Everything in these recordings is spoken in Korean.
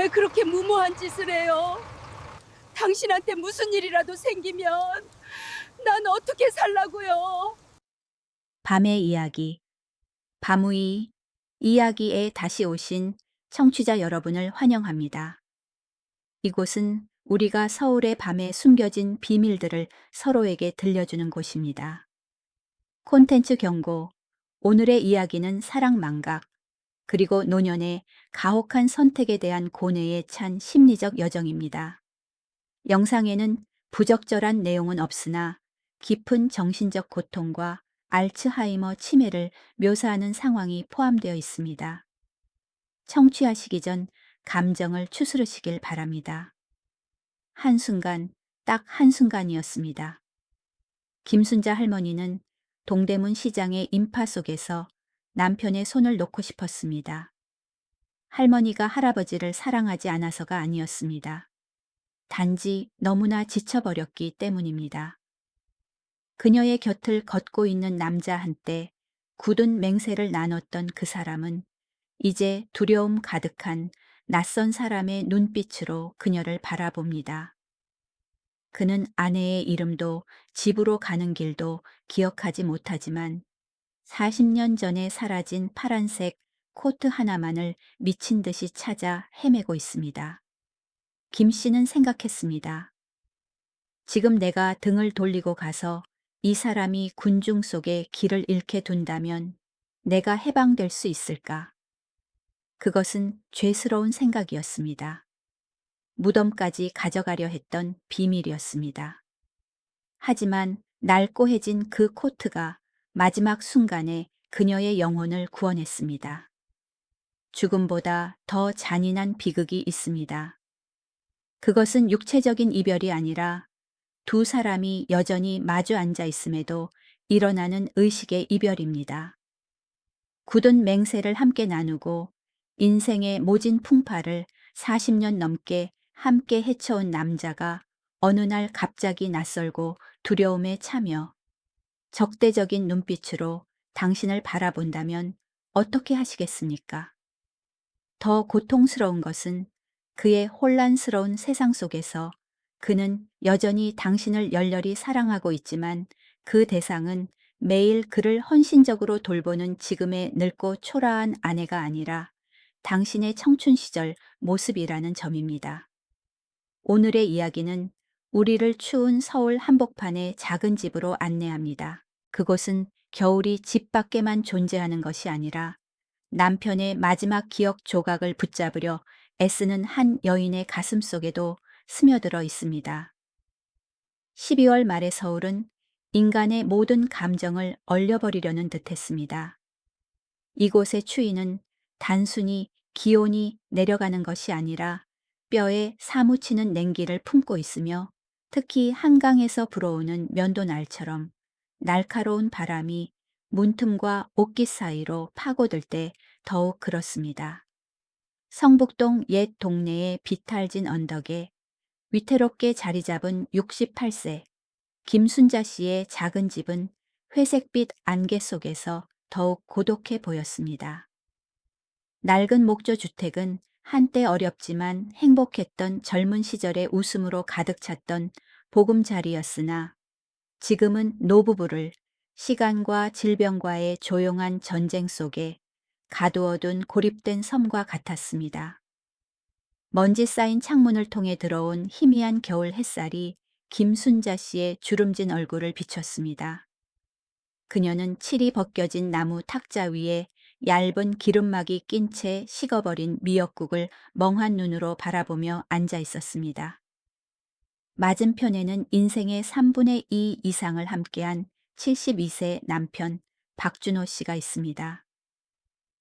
왜 그렇게 무모한 짓을 해요? 당신한테 무슨 일이라도 생기면 난 어떻게 살라고요? 밤의 이야기, 밤의 이야기에 다시 오신 청취자 여러분을 환영합니다. 이곳은 우리가 서울의 밤에 숨겨진 비밀들을 서로에게 들려주는 곳입니다. 콘텐츠 경고, 오늘의 이야기는 사랑 망각, 그리고 노년의 가혹한 선택에 대한 고뇌에 찬 심리적 여정입니다. 영상에는 부적절한 내용은 없으나 깊은 정신적 고통과 알츠하이머 치매를 묘사하는 상황이 포함되어 있습니다. 청취하시기 전 감정을 추스르시길 바랍니다. 한순간, 딱 한순간이었습니다. 김순자 할머니는 동대문 시장의 인파 속에서 남편의 손을 놓고 싶었습니다. 할머니가 할아버지를 사랑하지 않아서가 아니었습니다. 단지 너무나 지쳐버렸기 때문입니다. 그녀의 곁을 걷고 있는 남자 한때 굳은 맹세를 나눴던 그 사람은 이제 두려움 가득한 낯선 사람의 눈빛으로 그녀를 바라봅니다. 그는 아내의 이름도 집으로 가는 길도 기억하지 못하지만 40년 전에 사라진 파란색 코트 하나만을 미친 듯이 찾아 헤매고 있습니다. 김 씨는 생각했습니다. 지금 내가 등을 돌리고 가서 이 사람이 군중 속에 길을 잃게 둔다면 내가 해방될 수 있을까? 그것은 죄스러운 생각이었습니다. 무덤까지 가져가려 했던 비밀이었습니다. 하지만 날꼬해진 그 코트가 마지막 순간에 그녀의 영혼을 구원했습니다. 죽음보다 더 잔인한 비극이 있습니다. 그것은 육체적인 이별이 아니라 두 사람이 여전히 마주 앉아 있음에도 일어나는 의식의 이별입니다. 굳은 맹세를 함께 나누고 인생의 모진 풍파를 40년 넘게 함께 헤쳐온 남자가 어느 날 갑자기 낯설고 두려움에 차며 적대적인 눈빛으로 당신을 바라본다면 어떻게 하시겠습니까? 더 고통스러운 것은 그의 혼란스러운 세상 속에서 그는 여전히 당신을 열렬히 사랑하고 있지만 그 대상은 매일 그를 헌신적으로 돌보는 지금의 늙고 초라한 아내가 아니라 당신의 청춘 시절 모습이라는 점입니다. 오늘의 이야기는 우리를 추운 서울 한복판의 작은 집으로 안내합니다. 그곳은 겨울이 집 밖에만 존재하는 것이 아니라 남편의 마지막 기억 조각을 붙잡으려 애쓰는 한 여인의 가슴 속에도 스며들어 있습니다. 12월 말의 서울은 인간의 모든 감정을 얼려버리려는 듯했습니다. 이곳의 추위는 단순히 기온이 내려가는 것이 아니라 뼈에 사무치는 냉기를 품고 있으며 특히 한강에서 불어오는 면도날처럼 날카로운 바람이 문틈과 옷깃 사이로 파고들 때 더욱 그렇습니다. 성북동 옛 동네의 비탈진 언덕에 위태롭게 자리 잡은 68세 김순자 씨의 작은 집은 회색빛 안개 속에서 더욱 고독해 보였습니다. 낡은 목조 주택은 한때 어렵지만 행복했던 젊은 시절의 웃음으로 가득 찼던 보금자리였으나 지금은 노부부를 시간과 질병과의 조용한 전쟁 속에 가두어둔 고립된 섬과 같았습니다. 먼지 쌓인 창문을 통해 들어온 희미한 겨울 햇살이 김순자 씨의 주름진 얼굴을 비췄습니다. 그녀는 칠이 벗겨진 나무 탁자 위에 얇은 기름막이 낀 채 식어버린 미역국을 멍한 눈으로 바라보며 앉아 있었습니다. 맞은편에는 인생의 3분의 2 이상을 함께한 72세 남편 박준호 씨가 있습니다.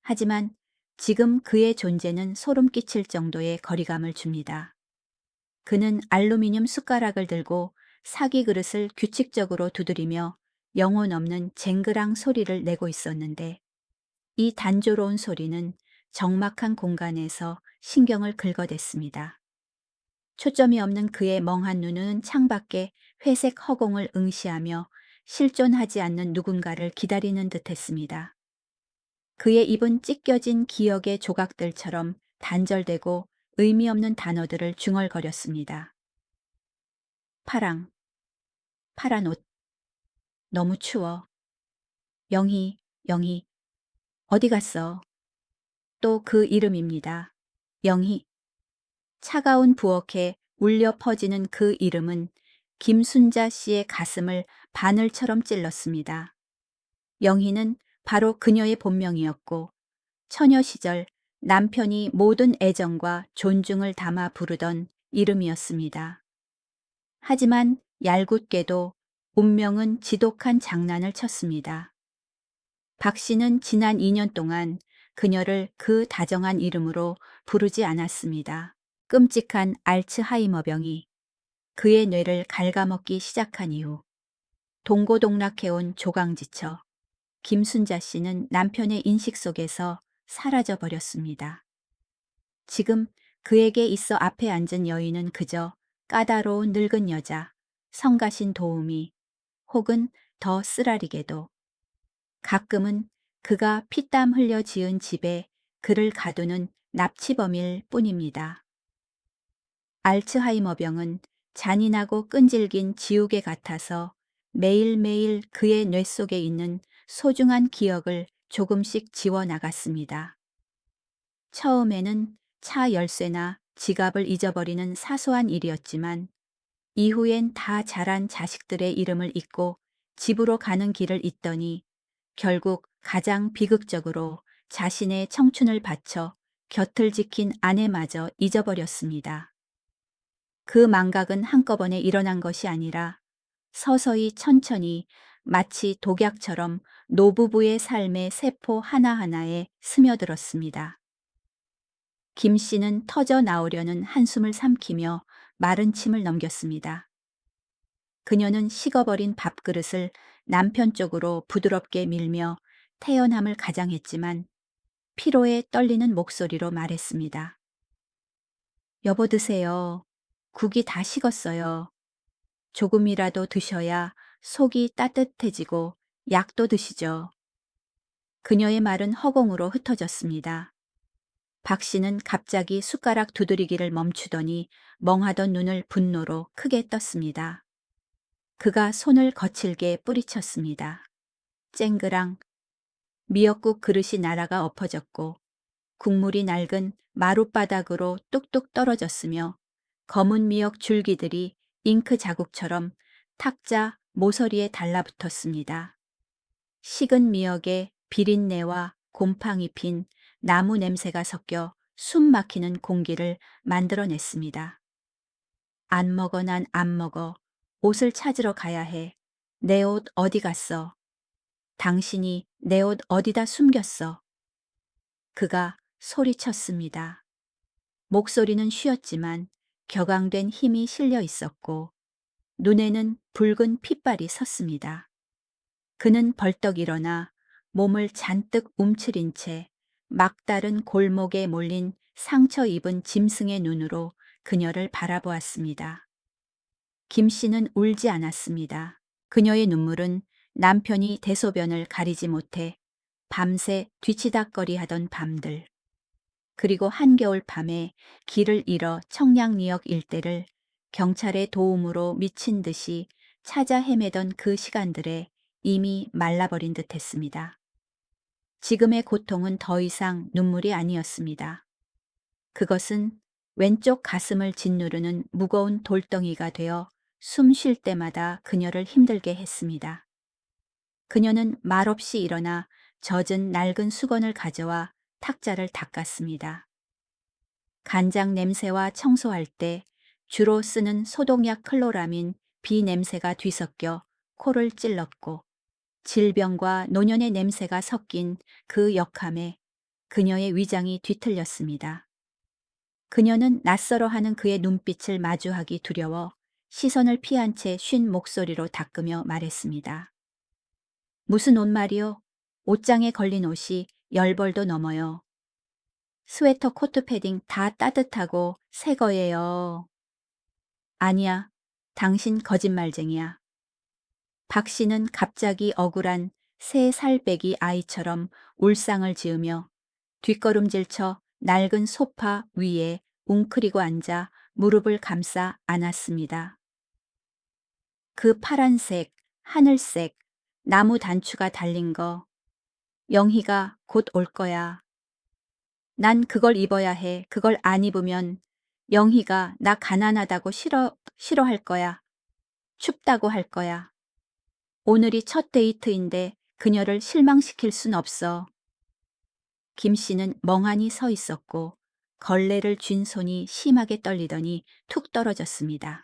하지만 지금 그의 존재는 소름 끼칠 정도의 거리감을 줍니다. 그는 알루미늄 숟가락을 들고 사기 그릇을 규칙적으로 두드리며 영혼 없는 쟁그랑 소리를 내고 있었는데 이 단조로운 소리는 적막한 공간에서 신경을 긁어댔습니다. 초점이 없는 그의 멍한 눈은 창밖에 회색 허공을 응시하며 실존하지 않는 누군가를 기다리는 듯했습니다. 그의 입은 찢겨진 기억의 조각들처럼 단절되고 의미 없는 단어들을 중얼거렸습니다. 파랑, 파란 옷, 너무 추워. 영희, 영희, 어디 갔어? 또 그 이름입니다. 영희. 차가운 부엌에 울려 퍼지는 그 이름은 김순자 씨의 가슴을 바늘처럼 찔렀습니다. 영희는 바로 그녀의 본명이었고 처녀 시절 남편이 모든 애정과 존중을 담아 부르던 이름이었습니다. 하지만 얄궂게도 운명은 지독한 장난을 쳤습니다. 박 씨는 지난 2년 동안 그녀를 그 다정한 이름으로 부르지 않았습니다. 끔찍한 알츠하이머병이 그의 뇌를 갉아먹기 시작한 이후 동고동락해온 조강지처 김순자 씨는 남편의 인식 속에서 사라져 버렸습니다. 지금 그에게 있어 앞에 앉은 여인은 그저 까다로운 늙은 여자, 성가신 도우미, 혹은 더 쓰라리게도 가끔은 그가 피땀 흘려 지은 집에 그를 가두는 납치범일 뿐입니다. 알츠하이머병은 잔인하고 끈질긴 지우개 같아서 매일매일 그의 뇌 속에 있는 소중한 기억을 조금씩 지워나갔습니다. 처음에는 차 열쇠나 지갑을 잊어버리는 사소한 일이었지만 이후엔 다 자란 자식들의 이름을 잊고 집으로 가는 길을 잇더니 결국 가장 비극적으로 자신의 청춘을 바쳐 곁을 지킨 아내마저 잊어버렸습니다. 그 망각은 한꺼번에 일어난 것이 아니라 서서히 천천히 마치 독약처럼 노부부의 삶의 세포 하나하나에 스며들었습니다. 김 씨는 터져 나오려는 한숨을 삼키며 마른 침을 넘겼습니다. 그녀는 식어버린 밥그릇을 남편 쪽으로 부드럽게 밀며 태연함을 가장했지만 피로에 떨리는 목소리로 말했습니다. 여보 드세요. 국이 다 식었어요. 조금이라도 드셔야 속이 따뜻해지고 약도 드시죠. 그녀의 말은 허공으로 흩어졌습니다. 박 씨는 갑자기 숟가락 두드리기를 멈추더니 멍하던 눈을 분노로 크게 떴습니다. 그가 손을 거칠게 뿌리쳤습니다. 쨍그랑 미역국 그릇이 날아가 엎어졌고 국물이 낡은 마룻바닥으로 뚝뚝 떨어졌으며 검은 미역 줄기들이 잉크 자국처럼 탁자 모서리에 달라붙었습니다. 식은 미역에 비린내와 곰팡이 핀 나무 냄새가 섞여 숨 막히는 공기를 만들어냈습니다. 안 먹어 난 안 먹어. 옷을 찾으러 가야 해. 내 옷 어디 갔어? 당신이 내 옷 어디다 숨겼어? 그가 소리쳤습니다. 목소리는 쉬었지만 격앙된 힘이 실려 있었고 눈에는 붉은 핏발이 섰습니다. 그는 벌떡 일어나 몸을 잔뜩 움츠린 채 막다른 골목에 몰린 상처 입은 짐승의 눈으로 그녀를 바라보았습니다. 김 씨는 울지 않았습니다. 그녀의 눈물은 남편이 대소변을 가리지 못해 밤새 뒤치다꺼리 하던 밤들, 그리고 한겨울 밤에 길을 잃어 청량리역 일대를 경찰의 도움으로 미친 듯이 찾아 헤매던 그 시간들에 이미 말라버린 듯했습니다. 지금의 고통은 더 이상 눈물이 아니었습니다. 그것은 왼쪽 가슴을 짓누르는 무거운 돌덩이가 되어 숨 쉴 때마다 그녀를 힘들게 했습니다. 그녀는 말없이 일어나 젖은 낡은 수건을 가져와 탁자를 닦았습니다. 간장 냄새와 청소할 때 주로 쓰는 소독약 클로라민 비 냄새가 뒤섞여 코를 찔렀고 질병과 노년의 냄새가 섞인 그 역함에 그녀의 위장이 뒤틀렸습니다. 그녀는 낯설어하는 그의 눈빛을 마주하기 두려워 시선을 피한 채 쉰 목소리로 닦으며 말했습니다. 무슨 옷 말이요? 옷장에 걸린 옷이 10벌도 넘어요. 스웨터, 코트, 패딩 다 따뜻하고 새 거예요. 아니야, 당신 거짓말쟁이야. 박 씨는 갑자기 억울한 3살 배기 아이처럼 울상을 지으며 뒷걸음질쳐 낡은 소파 위에 웅크리고 앉아 무릎을 감싸 안았습니다. 그 파란색, 하늘색, 나무 단추가 달린 거, 영희가 곧 올 거야. 난 그걸 입어야 해. 그걸 안 입으면 영희가 나 가난하다고 싫어할 거야. 춥다고 할 거야. 오늘이 첫 데이트인데 그녀를 실망시킬 순 없어. 김 씨는 멍하니 서 있었고 걸레를 쥔 손이 심하게 떨리더니 툭 떨어졌습니다.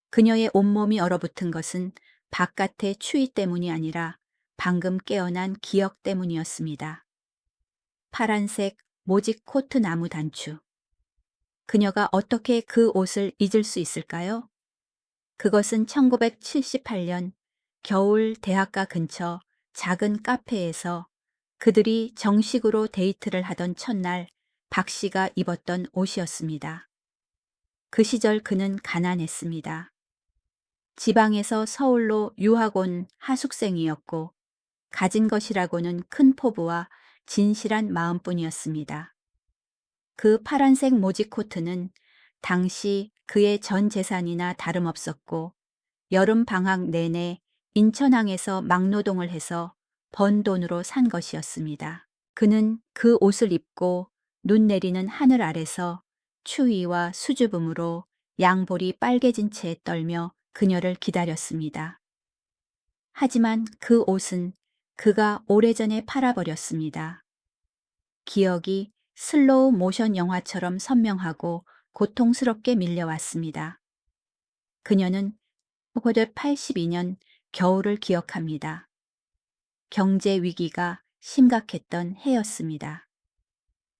그녀의 온몸이 얼어붙은 것은 바깥의 추위 때문이 아니라 방금 깨어난 기억 때문이었습니다. 파란색 모직 코트 나무 단추. 그녀가 어떻게 그 옷을 잊을 수 있을까요? 그것은 1978년 겨울 대학가 근처 작은 카페에서 그들이 정식으로 데이트를 하던 첫날 박 씨가 입었던 옷이었습니다. 그 시절 그는 가난했습니다. 지방에서 서울로 유학 온 하숙생이었고 가진 것이라고는 큰 포부와 진실한 마음뿐이었습니다. 그 파란색 모직 코트는 당시 그의 전 재산이나 다름없었고 여름 방학 내내 인천항에서 막노동을 해서 번 돈으로 산 것이었습니다. 그는 그 옷을 입고 눈 내리는 하늘 아래서 추위와 수줍음으로 양볼이 빨개진 채 떨며 그녀를 기다렸습니다. 하지만 그 옷은 그가 오래전에 팔아버렸습니다. 기억이 슬로우 모션 영화처럼 선명하고 고통스럽게 밀려왔습니다. 그녀는 1982년 겨울을 기억합니다. 경제 위기가 심각했던 해였습니다.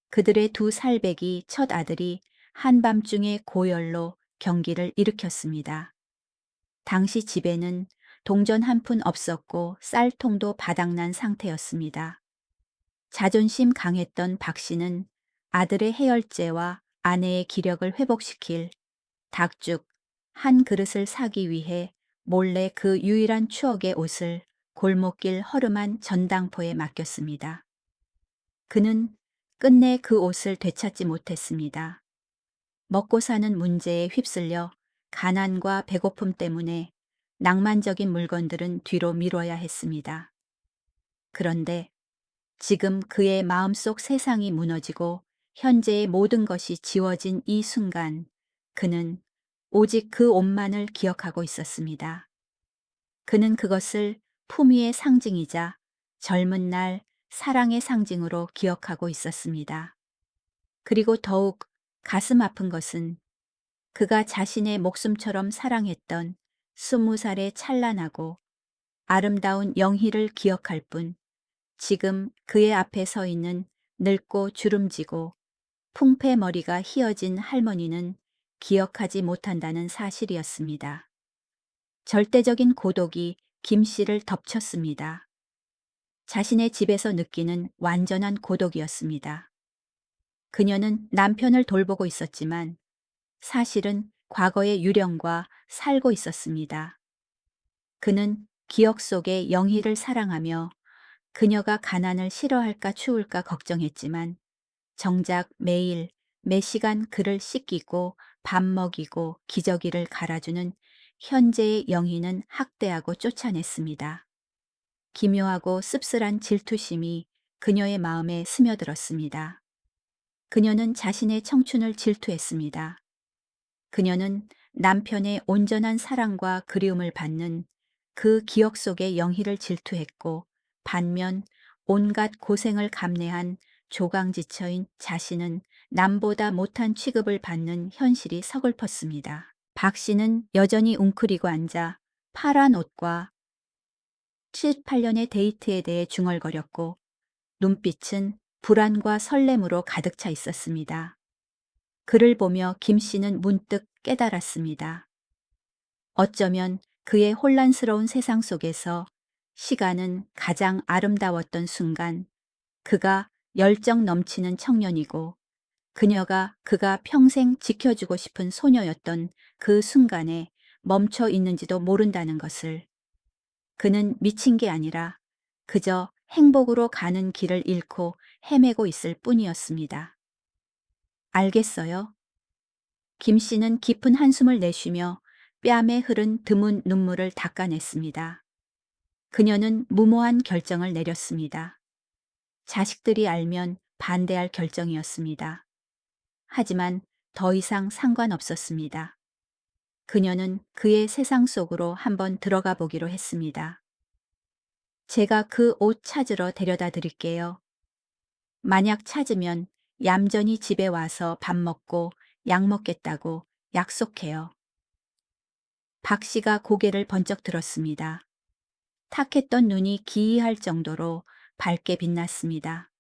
그들의 두 살배기 첫 아들이 한밤중에 고열로 경기를 일으켰습니다. 당시 집에는 동전 한 푼 없었고 쌀통도 바닥난 상태였습니다. 자존심 강했던 박 씨는 아들의 해열제와 아내의 기력을 회복시킬 닭죽 한 그릇을 사기 위해 몰래 그 유일한 추억의 옷을 골목길 허름한 전당포에 맡겼습니다. 그는 끝내 그 옷을 되찾지 못했습니다. 먹고 사는 문제에 휩쓸려 가난과 배고픔 때문에 낭만적인 물건들은 뒤로 미뤄야 했습니다. 그런데 지금 그의 마음속 세상이 무너지고 현재의 모든 것이 지워진 이 순간 그는 오직 그 옷만을 기억하고 있었습니다. 그는 그것을 품위의 상징이자 젊은 날 사랑의 상징으로 기억하고 있었습니다. 그리고 더욱 가슴 아픈 것은 그가 자신의 목숨처럼 사랑했던 20살의 찬란하고 아름다운 영희를 기억할 뿐 지금 그의 앞에 서 있는 늙고 주름지고 풍패머리가 휘어진 할머니는 기억하지 못한다는 사실이었습니다. 절대적인 고독이 김 씨를 덮쳤습니다. 자신의 집에서 느끼는 완전한 고독이었습니다. 그녀는 남편을 돌보고 있었지만 사실은 과거의 유령과 살고 있었습니다. 그는 기억 속의 영희를 사랑하며 그녀가 가난을 싫어할까 추울까 걱정했지만 정작 매일 매 시간 그를 씻기고 밥 먹이고 기저귀를 갈아주는 현재의 영희는 학대하고 쫓아냈습니다. 기묘하고 씁쓸한 질투심이 그녀의 마음에 스며들었습니다. 그녀는 자신의 청춘을 질투했습니다. 그녀는 남편의 온전한 사랑과 그리움을 받는 그 기억 속의 영희를 질투했고 반면 온갖 고생을 감내한 조강지처인 자신은 남보다 못한 취급을 받는 현실이 서글펐습니다. 박 씨는 여전히 웅크리고 앉아 파란 옷과 78년의 데이트에 대해 중얼거렸고 눈빛은 불안과 설렘으로 가득 차 있었습니다. 그를 보며 김 씨는 문득 깨달았습니다. 어쩌면 그의 혼란스러운 세상 속에서 시간은 가장 아름다웠던 순간, 그가 열정 넘치는 청년이고 그가 평생 지켜주고 싶은 소녀였던 그 순간에 멈춰 있는지도 모른다는 것을. 그는 미친 게 아니라 그저 행복으로 가는 길을 잃고 헤매고 있을 뿐이었습니다. 알겠어요. 김 씨는 깊은 한숨을 내쉬며 뺨에 흐른 드문 눈물을 닦아냈습니다. 그녀는 무모한 결정을 내렸습니다. 자식들이 알면 반대할 결정이었습니다. 하지만 더 이상 상관없었습니다. 그녀는 그의 세상 속으로 한번 들어가 보기로 했습니다. 제가 그 옷 찾으러 데려다 드릴게요. 만약 찾으면 얌전히 집에 와서 밥 먹고 약 먹겠다고 약속해요. 박 씨가 고개를 번쩍 들었습니다. 탁했던 눈이 기이할 정도로 밝게 빛났습니다.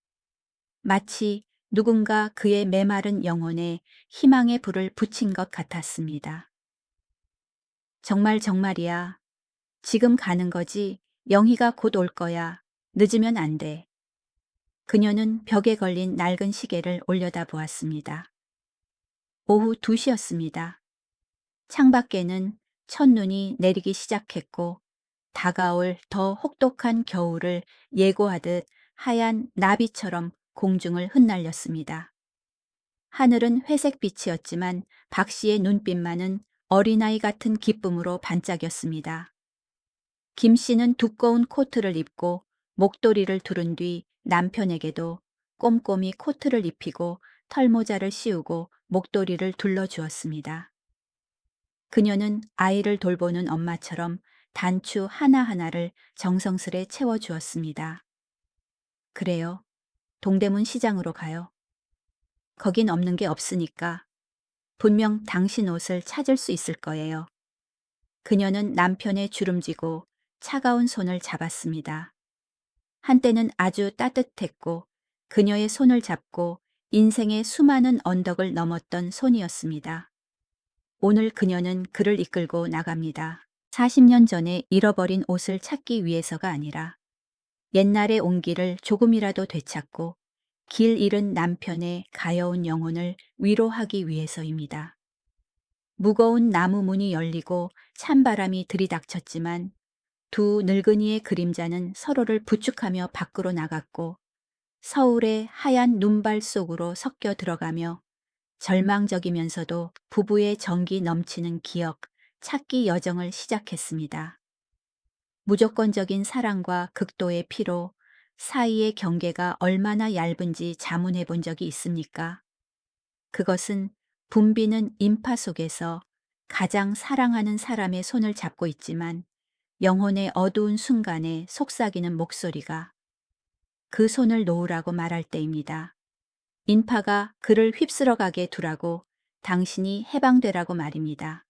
마치 누군가 그의 메마른 영혼에 희망의 불을 붙인 것 같았습니다. 정말이야. 지금 가는 거지. 영희가 곧 올 거야. 늦으면 안 돼. 그녀는 벽에 걸린 낡은 시계를 올려다 보았습니다. 오후 2시였습니다. 창밖에는 첫눈이 내리기 시작했고 다가올 더 혹독한 겨울을 예고하듯 하얀 나비처럼 공중을 흩날렸습니다. 하늘은 회색빛이었지만 박 씨의 눈빛만은 어린아이 같은 기쁨으로 반짝였습니다. 김 씨는 두꺼운 코트를 입고 목도리를 두른 뒤 남편에게도 꼼꼼히 코트를 입히고 털모자를 씌우고 목도리를 둘러주었습니다. 그녀는 아이를 돌보는 엄마처럼 단추 하나하나를 정성스레 채워주었습니다. 그래요. 동대문 시장으로 가요. 거긴 없는 게 없으니까. 분명 당신 옷을 찾을 수 있을 거예요. 그녀는 남편의 주름지고 차가운 손을 잡았습니다. 한때는 아주 따뜻했고 그녀의 손을 잡고 인생의 수많은 언덕을 넘었던 손이었습니다. 오늘 그녀는 그를 이끌고 나갑니다. 40년 전에 잃어버린 옷을 찾기 위해서가 아니라 옛날의 온기를 조금이라도 되찾고 길 잃은 남편의 가여운 영혼을 위로하기 위해서입니다. 무거운 나무 문이 열리고 찬바람이 들이닥쳤지만 두 늙은이의 그림자는 서로를 부축하며 밖으로 나갔고 서울의 하얀 눈발 속으로 섞여 들어가며 절망적이면서도 부부의 정기 넘치는 기억, 찾기 여정을 시작했습니다. 무조건적인 사랑과 극도의 피로 사이의 경계가 얼마나 얇은지 자문해 본 적이 있습니까? 그것은 붐비는 인파 속에서 가장 사랑하는 사람의 손을 잡고 있지만 영혼의 어두운 순간에 속삭이는 목소리가 그 손을 놓으라고 말할 때입니다. 인파가 그를 휩쓸어 가게 두라고 당신이 해방되라고 말입니다.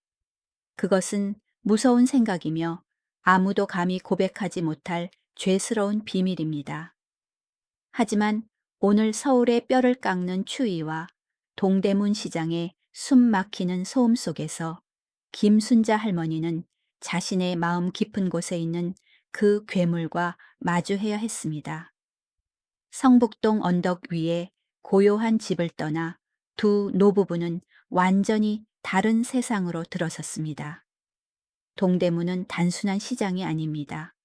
그것은 무서운 생각이며 아무도 감히 고백하지 못할 죄스러운 비밀입니다. 하지만 오늘 서울의 뼈를 깎는 추위와 동대문 시장의 숨 막히는 소음 속에서 김순자 할머니는 자신의 마음 깊은 곳에 있는 그 괴물과 마주해야 했습니다. 성북동 언덕 위에 고요한 집을 떠나 두 노부부는 완전히 다른 세상으로 들어섰습니다. 동대문은 단순한 시장이 아닙니다.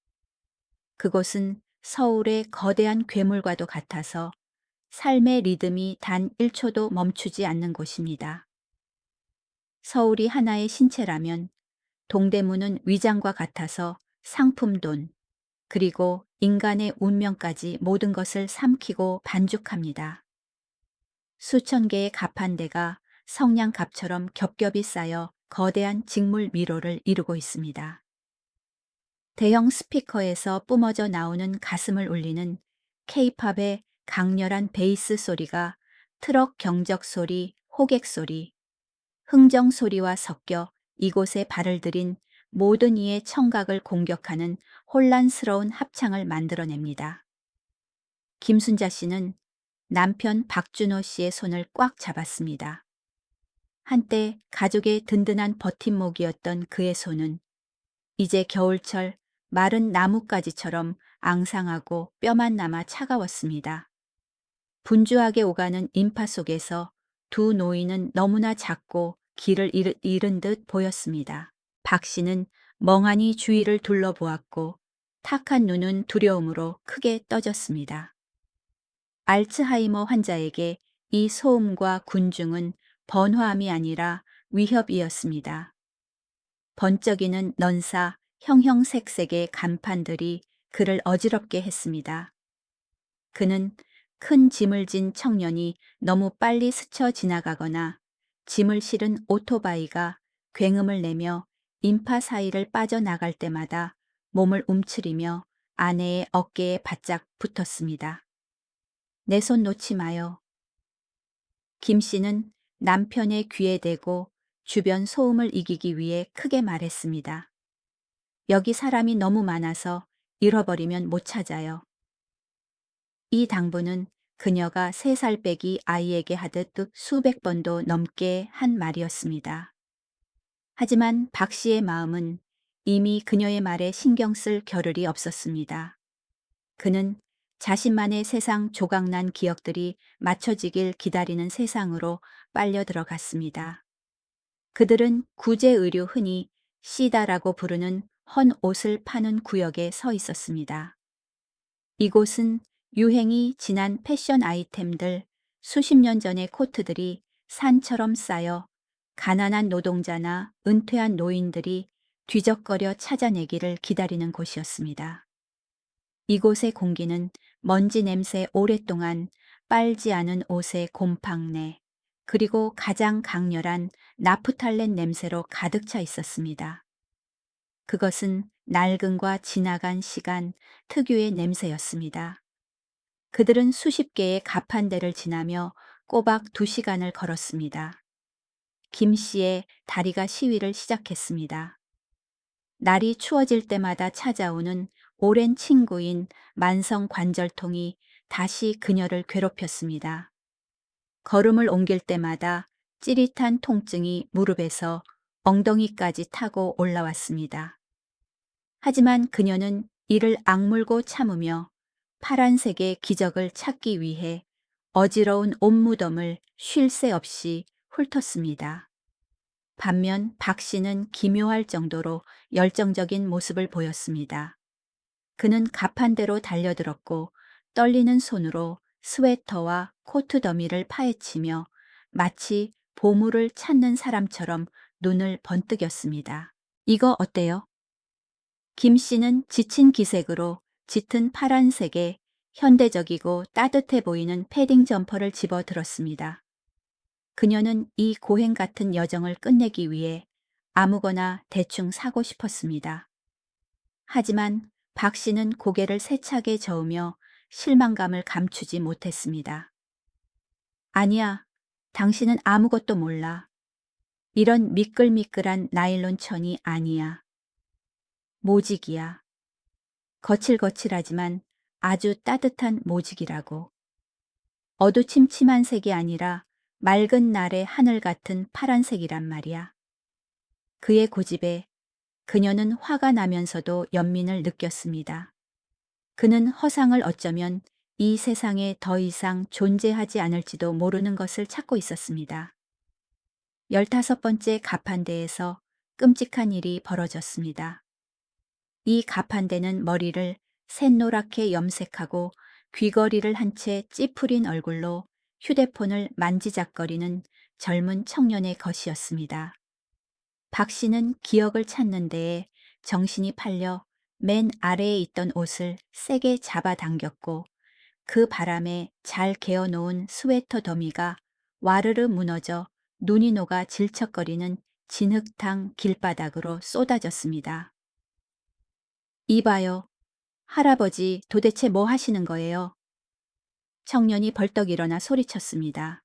그곳은 서울의 거대한 괴물과도 같아서 삶의 리듬이 단 1초도 멈추지 않는 곳입니다. 서울이 하나의 신체라면 동대문은 위장과 같아서 상품돈, 그리고 인간의 운명까지 모든 것을 삼키고 반죽합니다. 수천 개의 갑판대가 성냥갑처럼 겹겹이 쌓여 거대한 직물 미로를 이루고 있습니다. 대형 스피커에서 뿜어져 나오는 가슴을 울리는 K-팝의 강렬한 베이스 소리가 트럭 경적 소리, 호객 소리, 흥정 소리와 섞여 이곳에 발을 들인 모든 이의 청각을 공격하는 혼란스러운 합창을 만들어냅니다. 김순자 씨는 남편 박준호 씨의 손을 꽉 잡았습니다. 한때 가족의 든든한 버팀목이었던 그의 손은 이제 겨울철 마른 나뭇가지처럼 앙상하고 뼈만 남아 차가웠습니다. 분주하게 오가는 인파 속에서 두 노인은 너무나 작고 길을 잃은 듯 보였습니다. 박 씨는 멍하니 주위를 둘러보았고 탁한 눈은 두려움으로 크게 떠졌습니다. 알츠하이머 환자에게 이 소음과 군중은 번화함이 아니라 위협이었습니다. 번쩍이는 넌사 형형색색의 간판들이 그를 어지럽게 했습니다. 그는 큰 짐을 진 청년이 너무 빨리 스쳐 지나가거나 짐을 실은 오토바이가 굉음을 내며 인파 사이를 빠져나갈 때마다 몸을 움츠리며 아내의 어깨에 바짝 붙었습니다. 내 손 놓지 마요. 김 씨는 남편의 귀에 대고 주변 소음을 이기기 위해 크게 말했습니다. 여기 사람이 너무 많아서 잃어버리면 못 찾아요. 이 당부는 그녀가 3살 빼기 아이에게 하듯 수백 번도 넘게 한 말이었습니다. 하지만 박 씨의 마음은 이미 그녀의 말에 신경 쓸 겨를이 없었습니다. 그는 자신만의 세상 조각난 기억들이 맞춰지길 기다리는 세상으로 빨려 들어갔습니다. 그들은 구제의류 흔히 시다라고 부르는 헌 옷을 파는 구역에 서 있었습니다. 이곳은 유행이 지난 패션 아이템들, 수십 년 전의 코트들이 산처럼 쌓여 가난한 노동자나 은퇴한 노인들이 뒤적거려 찾아내기를 기다리는 곳이었습니다. 이곳의 공기는 먼지 냄새 오랫동안 빨지 않은 옷의 곰팡내, 그리고 가장 강렬한 나프탈렌 냄새로 가득 차 있었습니다. 그것은 낡음과 지나간 시간 특유의 냄새였습니다. 그들은 수십 개의 가판대를 지나며 꼬박 2시간을 걸었습니다. 김 씨의 다리가 시위를 시작했습니다. 날이 추워질 때마다 찾아오는 오랜 친구인 만성 관절통이 다시 그녀를 괴롭혔습니다. 걸음을 옮길 때마다 찌릿한 통증이 무릎에서 엉덩이까지 타고 올라왔습니다. 하지만 그녀는 이를 악물고 참으며 파란색의 기적을 찾기 위해 어지러운 옷무덤을 쉴 새 없이 훑었습니다. 반면 박 씨는 기묘할 정도로 열정적인 모습을 보였습니다. 그는 가판대로 달려들었고 떨리는 손으로 스웨터와 코트 더미를 파헤치며 마치 보물을 찾는 사람처럼 눈을 번뜩였습니다. 이거 어때요? 김 씨는 지친 기색으로 짙은 파란색의 현대적이고 따뜻해 보이는 패딩 점퍼를 집어 들었습니다. 그녀는 이 고행 같은 여정을 끝내기 위해 아무거나 대충 사고 싶었습니다. 하지만 박 씨는 고개를 세차게 저으며 실망감을 감추지 못했습니다. 아니야, 당신은 아무것도 몰라. 이런 미끌미끌한 나일론 천이 아니야. 모직이야. 거칠거칠하지만 아주 따뜻한 모직이라고. 어두침침한 색이 아니라 맑은 날의 하늘 같은 파란색이란 말이야. 그의 고집에 그녀는 화가 나면서도 연민을 느꼈습니다. 그는 허상을 어쩌면 이 세상에 더 이상 존재하지 않을지도 모르는 것을 찾고 있었습니다. 15번째 가판대에서 끔찍한 일이 벌어졌습니다. 이 가판대는 머리를 샛노랗게 염색하고 귀걸이를 한 채 찌푸린 얼굴로 휴대폰을 만지작거리는 젊은 청년의 것이었습니다. 박 씨는 기억을 찾는 데에 정신이 팔려 맨 아래에 있던 옷을 세게 잡아당겼고 그 바람에 잘 개어놓은 스웨터 더미가 와르르 무너져 눈이 녹아 질척거리는 진흙탕 길바닥으로 쏟아졌습니다. 이봐요. 할아버지 도대체 뭐 하시는 거예요? 청년이 벌떡 일어나 소리쳤습니다.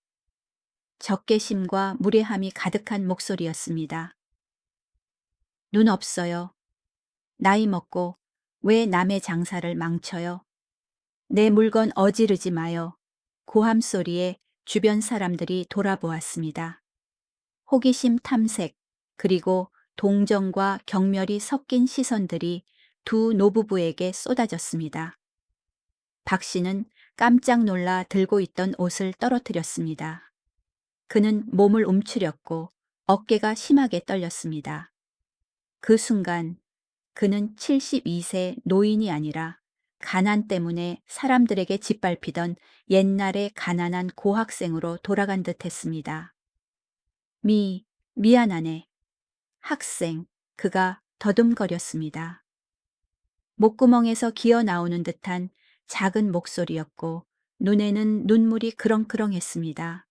적개심과 무례함이 가득한 목소리였습니다. 눈 없어요. 나이 먹고 왜 남의 장사를 망쳐요? 내 물건 어지르지 마요. 고함 소리에 주변 사람들이 돌아보았습니다. 호기심 탐색, 그리고 동정과 경멸이 섞인 시선들이 두 노부부에게 쏟아졌습니다. 박 씨는 깜짝 놀라 들고 있던 옷을 떨어뜨렸습니다. 그는 몸을 움츠렸고 어깨가 심하게 떨렸습니다. 그 순간 그는 72세 노인이 아니라 가난 때문에 사람들에게 짓밟히던 옛날의 가난한 고학생으로 돌아간 듯 했습니다. 미안하네. 학생, 그가 더듬거렸습니다. 목구멍에서 기어 나오는 듯한 작은 목소리였고 눈에는 눈물이 그렁그렁했습니다.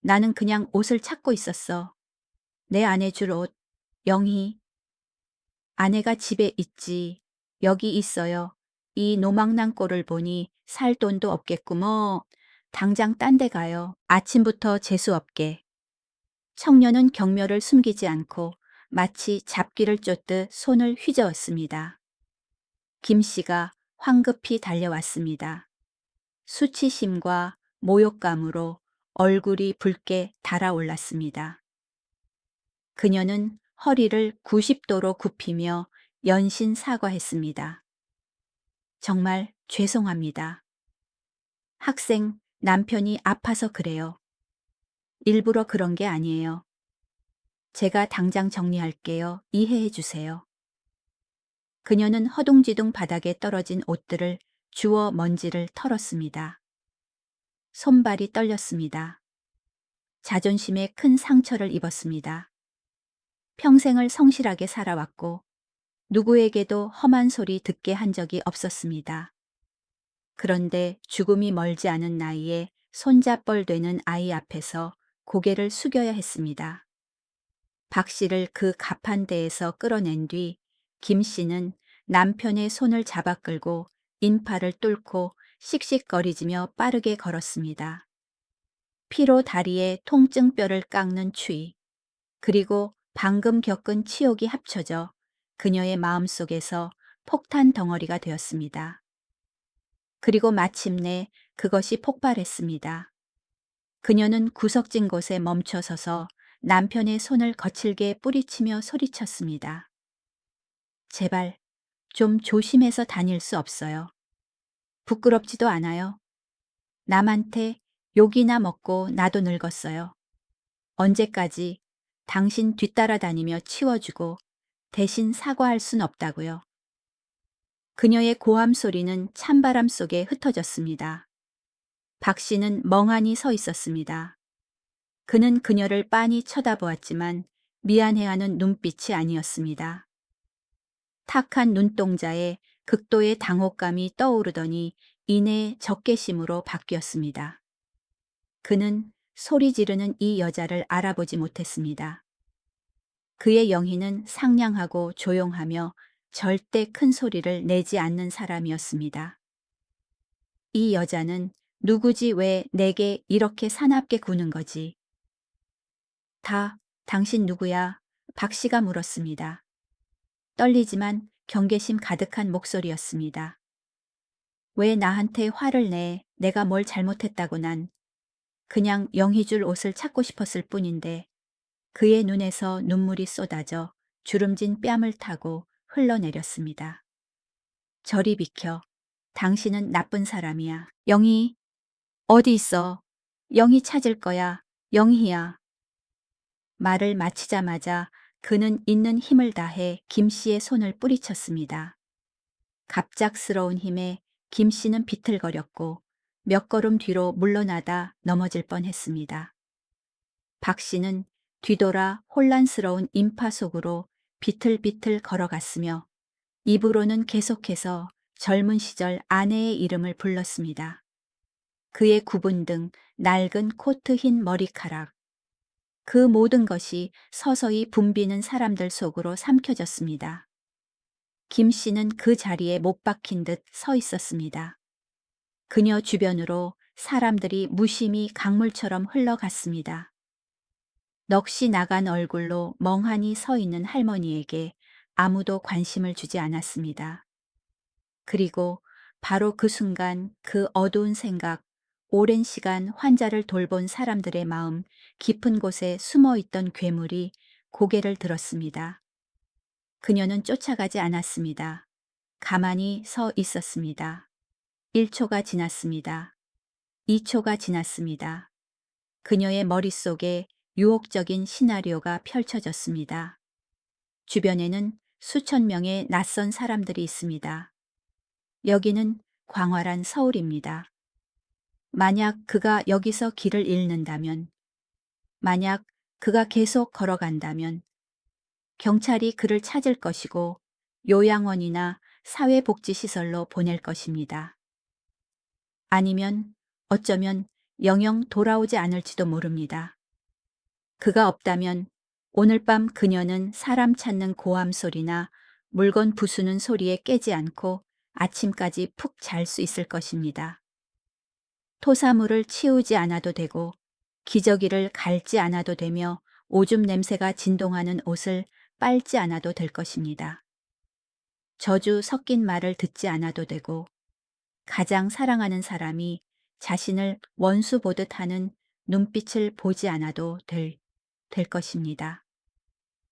나는 그냥 옷을 찾고 있었어. 내 아내 줄 옷. 영희. 아내가 집에 있지. 여기 있어요. 이 노망난 꼴을 보니 살 돈도 없겠구 뭐. 당장 딴 데 가요. 아침부터 재수없게. 청년은 경멸을 숨기지 않고 마치 잡기를 쫓듯 손을 휘저었습니다. 김 씨가 황급히 달려왔습니다. 수치심과 모욕감으로 얼굴이 붉게 달아올랐습니다. 그녀는 허리를 90도로 굽히며 연신 사과했습니다. 정말 죄송합니다. 학생, 남편이 아파서 그래요. 일부러 그런 게 아니에요. 제가 당장 정리할게요. 이해해 주세요. 그녀는 허둥지둥 바닥에 떨어진 옷들을 주워 먼지를 털었습니다. 손발이 떨렸습니다. 자존심에 큰 상처를 입었습니다. 평생을 성실하게 살아왔고 누구에게도 험한 소리 듣게 한 적이 없었습니다. 그런데 죽음이 멀지 않은 나이에 손자뻘 되는 아이 앞에서 고개를 숙여야 했습니다. 박 씨를 그 가판대에서 끌어낸 뒤 김 씨는 남편의 손을 잡아 끌고 인파를 뚫고 씩씩거리지며 빠르게 걸었습니다. 피로 다리에 통증뼈를 깎는 추위, 그리고 방금 겪은 치욕이 합쳐져 그녀의 마음속에서 폭탄 덩어리가 되었습니다. 그리고 마침내 그것이 폭발했습니다. 그녀는 구석진 곳에 멈춰서서 남편의 손을 거칠게 뿌리치며 소리쳤습니다. 제발 좀 조심해서 다닐 수 없어요. 부끄럽지도 않아요. 남한테 욕이나 먹고 나도 늙었어요. 언제까지 당신 뒤따라 다니며 치워주고 대신 사과할 순 없다고요. 그녀의 고함 소리는 찬바람 속에 흩어졌습니다. 박 씨는 멍하니 서 있었습니다. 그는 그녀를 빤히 쳐다보았지만 미안해하는 눈빛이 아니었습니다. 탁한 눈동자에 극도의 당혹감이 떠오르더니 이내 적개심으로 바뀌었습니다. 그는 소리 지르는 이 여자를 알아보지 못했습니다. 그의 영희는 상냥하고 조용하며 절대 큰 소리를 내지 않는 사람이었습니다. 이 여자는 누구지 왜 내게 이렇게 사납게 구는 거지? 당신 누구야? 박 씨가 물었습니다. 떨리지만 경계심 가득한 목소리였습니다. 왜 나한테 화를 내? 내가 뭘 잘못했다고 난. 그냥 영희줄 옷을 찾고 싶었을 뿐인데 그의 눈에서 눈물이 쏟아져 주름진 뺨을 타고 흘러내렸습니다. 저리 비켜. 당신은 나쁜 사람이야. 영희, 어디 있어? 영희 찾을 거야. 영희야. 말을 마치자마자 그는 있는 힘을 다해 김 씨의 손을 뿌리쳤습니다. 갑작스러운 힘에 김 씨는 비틀거렸고 몇 걸음 뒤로 물러나다 넘어질 뻔했습니다. 박 씨는 뒤돌아 혼란스러운 인파 속으로 비틀비틀 걸어갔으며 입으로는 계속해서 젊은 시절 아내의 이름을 불렀습니다. 그의 구분 등 낡은 코트 흰 머리카락, 그 모든 것이 서서히 붐비는 사람들 속으로 삼켜졌습니다. 김 씨는 그 자리에 못 박힌 듯 서 있었습니다. 그녀 주변으로 사람들이 무심히 강물처럼 흘러갔습니다. 넋이 나간 얼굴로 멍하니 서 있는 할머니에게 아무도 관심을 주지 않았습니다. 그리고 바로 그 순간 그 어두운 생각, 오랜 시간 환자를 돌본 사람들의 마음 깊은 곳에 숨어 있던 괴물이 고개를 들었습니다. 그녀는 쫓아가지 않았습니다. 가만히 서 있었습니다. 1초가 지났습니다. 2초가 지났습니다. 그녀의 머릿속에 유혹적인 시나리오가 펼쳐졌습니다. 주변에는 수천 명의 낯선 사람들이 있습니다. 여기는 광활한 서울입니다. 만약 그가 여기서 길을 잃는다면, 만약 그가 계속 걸어간다면 경찰이 그를 찾을 것이고 요양원이나 사회복지시설로 보낼 것입니다. 아니면 어쩌면 영영 돌아오지 않을지도 모릅니다. 그가 없다면 오늘 밤 그녀는 사람 찾는 고함 소리나 물건 부수는 소리에 깨지 않고 아침까지 푹 잘 수 있을 것입니다. 토사물을 치우지 않아도 되고 기저귀를 갈지 않아도 되며 오줌 냄새가 진동하는 옷을 빨지 않아도 될 것입니다. 저주 섞인 말을 듣지 않아도 되고 가장 사랑하는 사람이 자신을 원수 보듯 하는 눈빛을 보지 않아도 될 것입니다.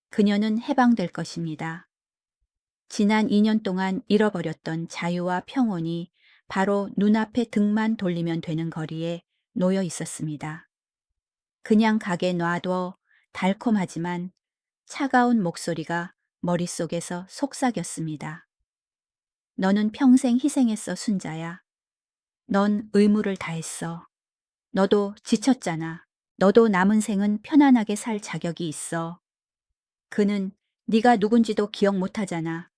그녀는 해방될 것입니다. 지난 2년 동안 잃어버렸던 자유와 평온이 바로 눈앞에 등만 돌리면 되는 거리에 놓여 있었습니다. 그냥 가게 놔둬 달콤하지만 차가운 목소리가 머릿속에서 속삭였습니다. 너는 평생 희생했어, 순자야. 넌 의무를 다했어. 너도 지쳤잖아. 너도 남은 생은 편안하게 살 자격이 있어. 그는 네가 누군지도 기억 못하잖아.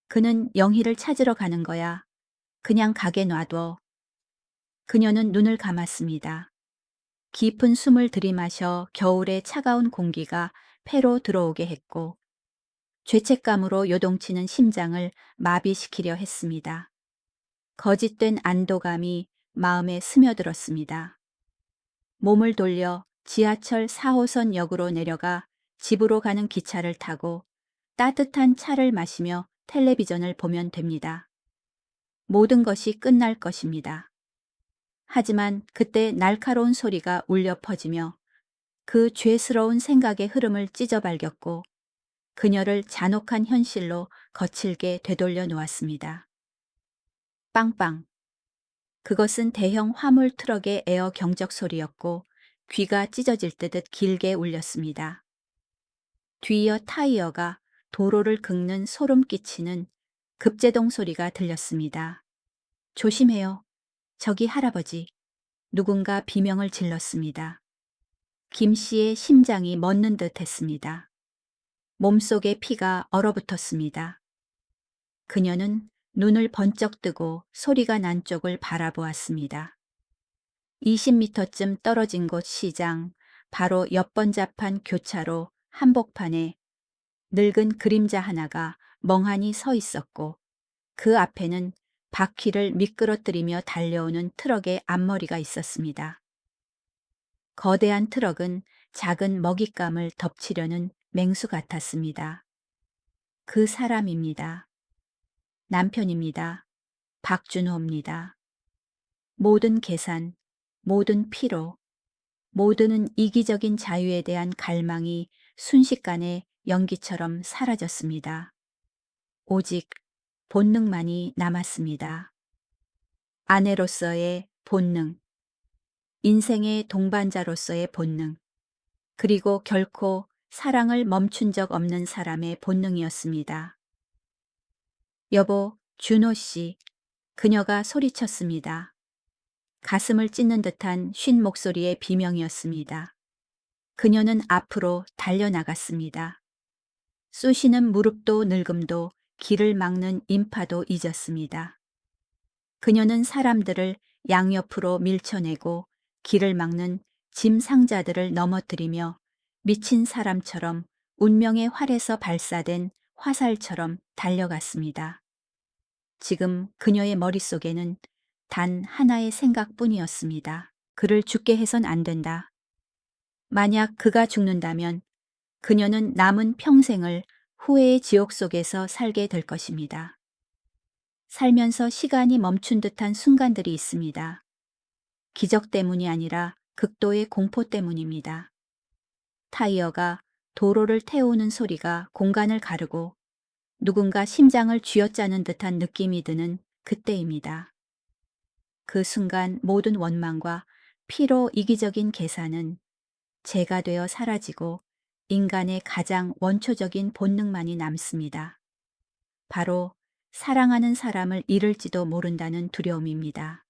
그는 영희를 찾으러 가는 거야. 그냥 가게 놔둬. 그녀는 눈을 감았습니다. 깊은 숨을 들이마셔 겨울의 차가운 공기가 폐로 들어오게 했고 죄책감으로 요동치는 심장을 마비시키려 했습니다. 거짓된 안도감이 마음에 스며들었습니다. 몸을 돌려 지하철 4호선 역으로 내려가 집으로 가는 기차를 타고 따뜻한 차를 마시며 텔레비전을 보면 됩니다. 모든 것이 끝날 것입니다. 하지만 그때 날카로운 소리가 울려 퍼지며 그 죄스러운 생각의 흐름을 찢어발겼고 그녀를 잔혹한 현실로 거칠게 되돌려 놓았습니다. 빵빵. 그것은 대형 화물 트럭의 에어 경적 소리였고 귀가 찢어질 듯 길게 울렸습니다. 뒤이어 타이어가 도로를 긁는 소름 끼치는 급제동 소리가 들렸습니다. 조심해요. 저기 할아버지. 누군가 비명을 질렀습니다. 김 씨의 심장이 멎는 듯 했습니다. 몸속에 피가 얼어붙었습니다. 그녀는 눈을 번쩍 뜨고 소리가 난 쪽을 바라보았습니다. 20m쯤 떨어진 곳 시장, 바로 옆번잡한 교차로 한복판에 늙은 그림자 하나가 멍하니 서 있었고 그 앞에는 바퀴를 미끄러뜨리며 달려오는 트럭의 앞머리가 있었습니다. 거대한 트럭은 작은 먹잇감을 덮치려는 맹수 같았습니다. 그 사람입니다. 남편입니다. 박준호입니다. 모든 계산, 모든 피로, 모든 이기적인 자유에 대한 갈망이 순식간에 연기처럼 사라졌습니다. 오직 본능만이 남았습니다. 아내로서의 본능, 인생의 동반자로서의 본능, 그리고 결코 사랑을 멈춘 적 없는 사람의 본능이었습니다. 여보, 준호 씨, 그녀가 소리쳤습니다. 가슴을 찢는 듯한 쉰 목소리의 비명이었습니다. 그녀는 앞으로 달려나갔습니다. 쑤시는 무릎도 늙음도 길을 막는 인파도 잊었습니다. 그녀는 사람들을 양옆으로 밀쳐내고 길을 막는 짐 상자들을 넘어뜨리며 미친 사람처럼 운명의 활에서 발사된 화살처럼 달려갔습니다. 지금 그녀의 머릿속에는 단 하나의 생각뿐이었습니다. 그를 죽게 해선 안 된다. 만약 그가 죽는다면 그녀는 남은 평생을 후회의 지옥 속에서 살게 될 것입니다. 살면서 시간이 멈춘 듯한 순간들이 있습니다. 기적 때문이 아니라 극도의 공포 때문입니다. 타이어가 도로를 태우는 소리가 공간을 가르고 누군가 심장을 쥐어짜는 듯한 느낌이 드는 그때입니다. 그 순간 모든 원망과 피로 이기적인 계산은 재가 되어 사라지고 인간의 가장 원초적인 본능만이 남습니다. 바로 사랑하는 사람을 잃을지도 모른다는 두려움입니다.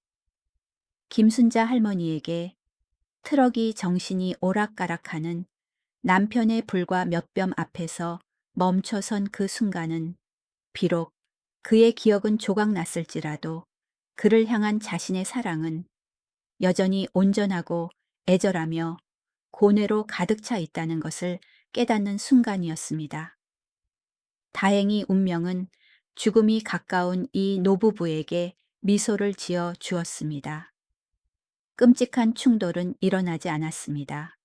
김순자 할머니에게 트럭이 정신이 오락가락하는 남편의 불과 몇 뼘 앞에서 멈춰선 그 순간은 비록 그의 기억은 조각났을지라도 그를 향한 자신의 사랑은 여전히 온전하고 애절하며 고뇌로 가득 차 있다는 것을 깨닫는 순간이었습니다. 다행히 운명은 죽음이 가까운 이 노부부에게 미소를 지어 주었습니다. 끔찍한 충돌은 일어나지 않았습니다.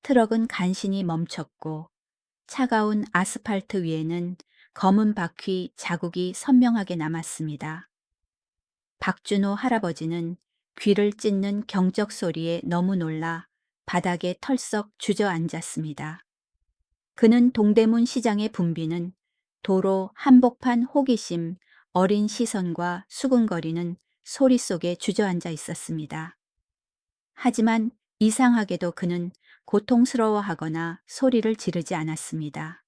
트럭은 간신히 멈췄고 차가운 아스팔트 위에는 검은 바퀴 자국이 선명하게 남았습니다. 박준호 할아버지는 귀를 찢는 경적 소리에 너무 놀라 바닥에 털썩 주저앉았습니다. 그는 동대문 시장의 붐비는 도로 한복판 호기심, 어린 시선과 수군거리는 소리 속에 주저앉아 있었습니다. 하지만 이상하게도 그는 고통스러워하거나 소리를 지르지 않았습니다.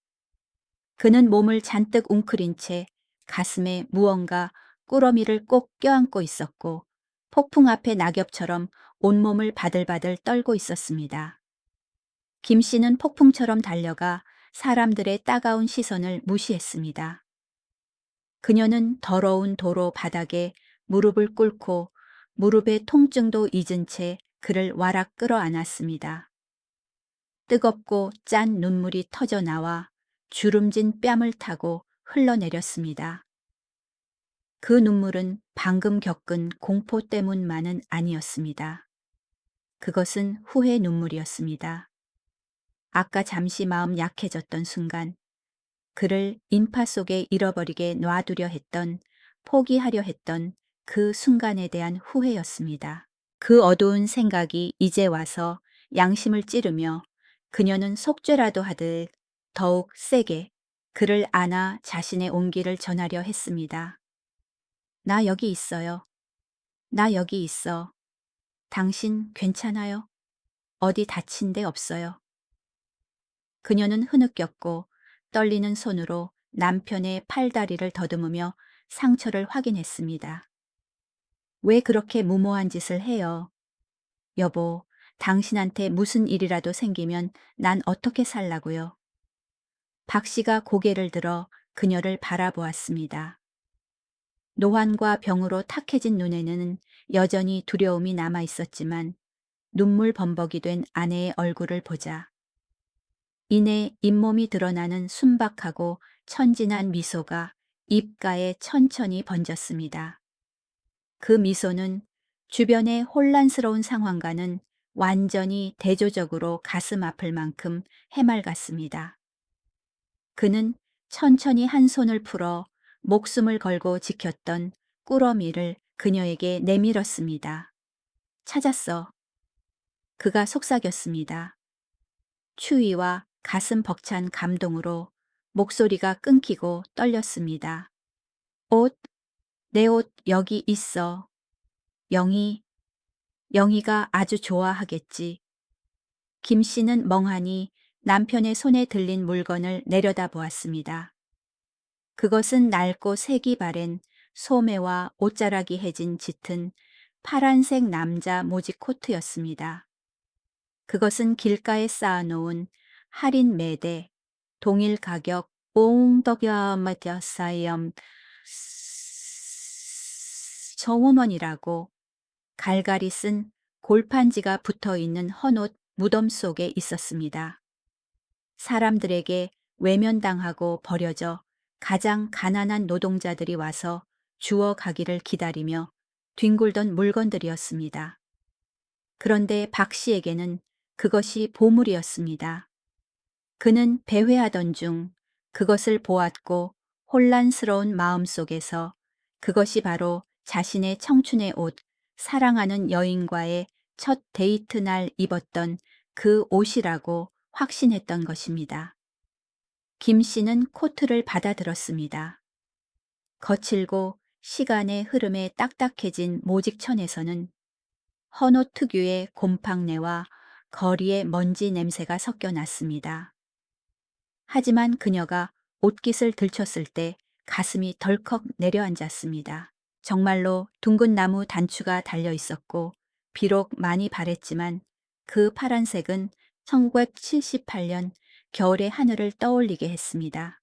그는 몸을 잔뜩 웅크린 채 가슴에 무언가 꾸러미를 꼭 껴안고 있었고 폭풍 앞의 낙엽처럼 온몸을 바들바들 떨고 있었습니다. 김 씨는 폭풍처럼 달려가 사람들의 따가운 시선을 무시했습니다. 그녀는 더러운 도로 바닥에 무릎을 꿇고 무릎의 통증도 잊은 채 그를 와락 끌어안았습니다. 뜨겁고 짠 눈물이 터져 나와 주름진 뺨을 타고 흘러내렸습니다. 그 눈물은 방금 겪은 공포 때문만은 아니었습니다. 그것은 후회 눈물이었습니다. 아까 잠시 마음 약해졌던 순간, 그를 인파 속에 잃어버리게 놔두려 했던, 포기하려 했던 그 순간에 대한 후회였습니다. 그 어두운 생각이 이제 와서 양심을 찌르며 그녀는 속죄라도 하듯 더욱 세게 그를 안아 자신의 온기를 전하려 했습니다. 나 여기 있어요. 나 여기 있어. 당신 괜찮아요? 어디 다친 데 없어요. 그녀는 흐느꼈고 떨리는 손으로 남편의 팔다리를 더듬으며 상처를 확인했습니다. 왜 그렇게 무모한 짓을 해요? 여보, 당신한테 무슨 일이라도 생기면 난 어떻게 살라고요? 박 씨가 고개를 들어 그녀를 바라보았습니다. 노환과 병으로 탁해진 눈에는 여전히 두려움이 남아 있었지만 눈물 범벅이 된 아내의 얼굴을 보자 이내 잇몸이 드러나는 순박하고 천진한 미소가 입가에 천천히 번졌습니다. 그 미소는 주변의 혼란스러운 상황과는 완전히 대조적으로 가슴 아플 만큼 해맑았습니다. 그는 천천히 한 손을 풀어 목숨을 걸고 지켰던 꾸러미를 그녀에게 내밀었습니다. 찾았어. 그가 속삭였습니다. 추위와 가슴 벅찬 감동으로 목소리가 끊기고 떨렸습니다. 옷, 내 옷 여기 있어. 영희가 아주 좋아하겠지. 김 씨는 멍하니 남편의 손에 들린 물건을 내려다보았습니다. 그것은 낡고 색이 바랜 소매와 옷자락이 해진 짙은 파란색 남자 모직 코트였습니다. 그것은 길가에 쌓아놓은 할인 매대, 동일 가격 옹덕야마디아사이엄 1,000원이라고 갈갈이 쓴 골판지가 붙어있는 헌옷 무덤 속에 있었습니다. 사람들에게 외면당하고 버려져 가장 가난한 노동자들이 와서 주워가기를 기다리며 뒹굴던 물건들이었습니다. 그런데 박 씨에게는 그것이 보물이었습니다. 그는 배회하던 중 그것을 보았고 혼란스러운 마음 속에서 그것이 바로 자신의 청춘의 옷, 사랑하는 여인과의 첫 데이트 날 입었던 그 옷이라고 확신했던 것입니다. 김 씨는 코트를 받아들었습니다. 거칠고 시간의 흐름에 딱딱해진 모직천에서는 헌옷 특유의 곰팡내와 거리의 먼지 냄새가 섞여 났습니다. 하지만 그녀가 옷깃을 들쳤을 때 가슴이 덜컥 내려앉았습니다. 정말로 둥근 나무 단추가 달려 있었고, 비록 많이 바랬지만 그 파란색은 1978년 겨울의 하늘을 떠올리게 했습니다.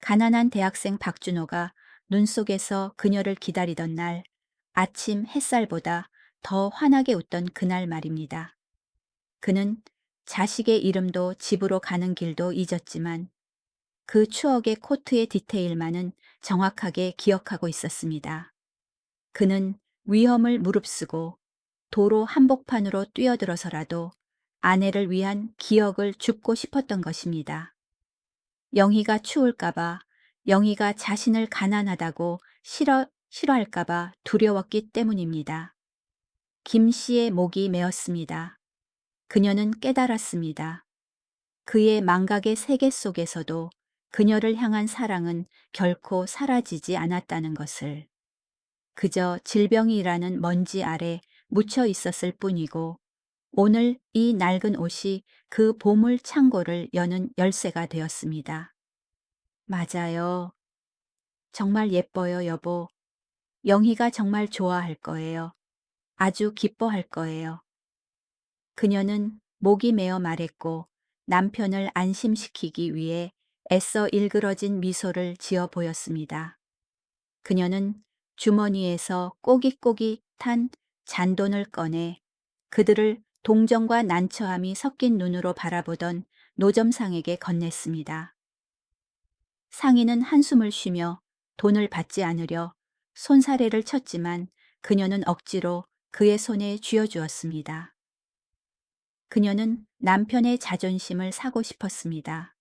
가난한 대학생 박준호가 눈 속에서 그녀를 기다리던 날, 아침 햇살보다 더 환하게 웃던 그날 말입니다. 그는 자식의 이름도 집으로 가는 길도 잊었지만 그 추억의 코트의 디테일만은 정확하게 기억하고 있었습니다. 그는 위험을 무릅쓰고 도로 한복판으로 뛰어들어서라도 아내를 위한 기억을 줍고 싶었던 것입니다. 영희가 추울까봐, 영희가 자신을 가난하다고 싫어할까봐 두려웠기 때문입니다. 김 씨의 목이 메었습니다. 그녀는 깨달았습니다. 그의 망각의 세계 속에서도 그녀를 향한 사랑은 결코 사라지지 않았다는 것을. 그저 질병이라는 먼지 아래 묻혀 있었을 뿐이고, 오늘 이 낡은 옷이 그 보물 창고를 여는 열쇠가 되었습니다. 맞아요. 정말 예뻐요, 여보. 영희가 정말 좋아할 거예요. 아주 기뻐할 거예요. 그녀는 목이 메어 말했고 남편을 안심시키기 위해 애써 일그러진 미소를 지어 보였습니다. 그녀는 주머니에서 꼬깃꼬깃한 잔돈을 꺼내 그들을 동정과 난처함이 섞인 눈으로 바라보던 노점상에게 건넸습니다. 상인은 한숨을 쉬며 돈을 받지 않으려 손사래를 쳤지만 그녀는 억지로 그의 손에 쥐어주었습니다. 그녀는 남편의 자존심을 사고 싶었습니다.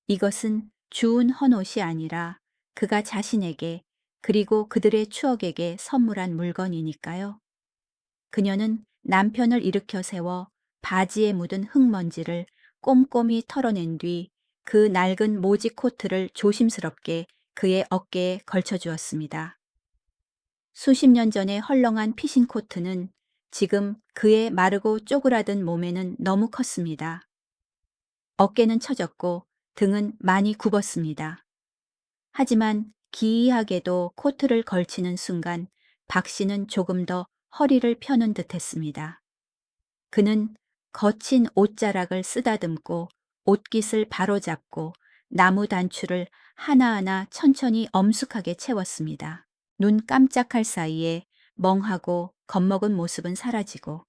이것은 주운 헌옷이 아니라 그가 자신에게 그리고 그들의 추억에게 선물한 물건이니까요. 그녀는 남편을 일으켜 세워 바지에 묻은 흙먼지를 꼼꼼히 털어낸 뒤 그 낡은 모지 코트를 조심스럽게 그의 어깨에 걸쳐 주었습니다. 수십 년 전에 헐렁한 피신 코트는 지금 그의 마르고 쪼그라든 몸에는 너무 컸습니다. 어깨는 처졌고 등은 많이 굽었습니다. 하지만 기이하게도 코트를 걸치는 순간 박 씨는 조금 더 허리를 펴는 듯했습니다. 그는 거친 옷자락을 쓰다듬고 옷깃을 바로잡고 나무 단추를 하나하나 천천히 엄숙하게 채웠습니다. 눈 깜짝할 사이에 멍하고 겁먹은 모습은 사라지고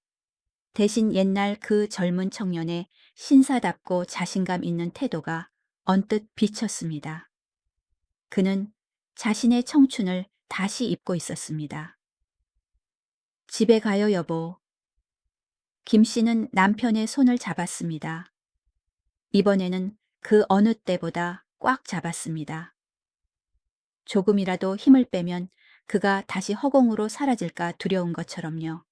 대신 옛날 그 젊은 청년의 신사답고 자신감 있는 태도가 언뜻 비쳤습니다. 그는 자신의 청춘을 다시 입고 있었습니다. 집에 가요, 여보. 김 씨는 남편의 손을 잡았습니다. 이번에는 그 어느 때보다 꽉 잡았습니다. 조금이라도 힘을 빼면 그가 다시 허공으로 사라질까 두려운 것처럼요.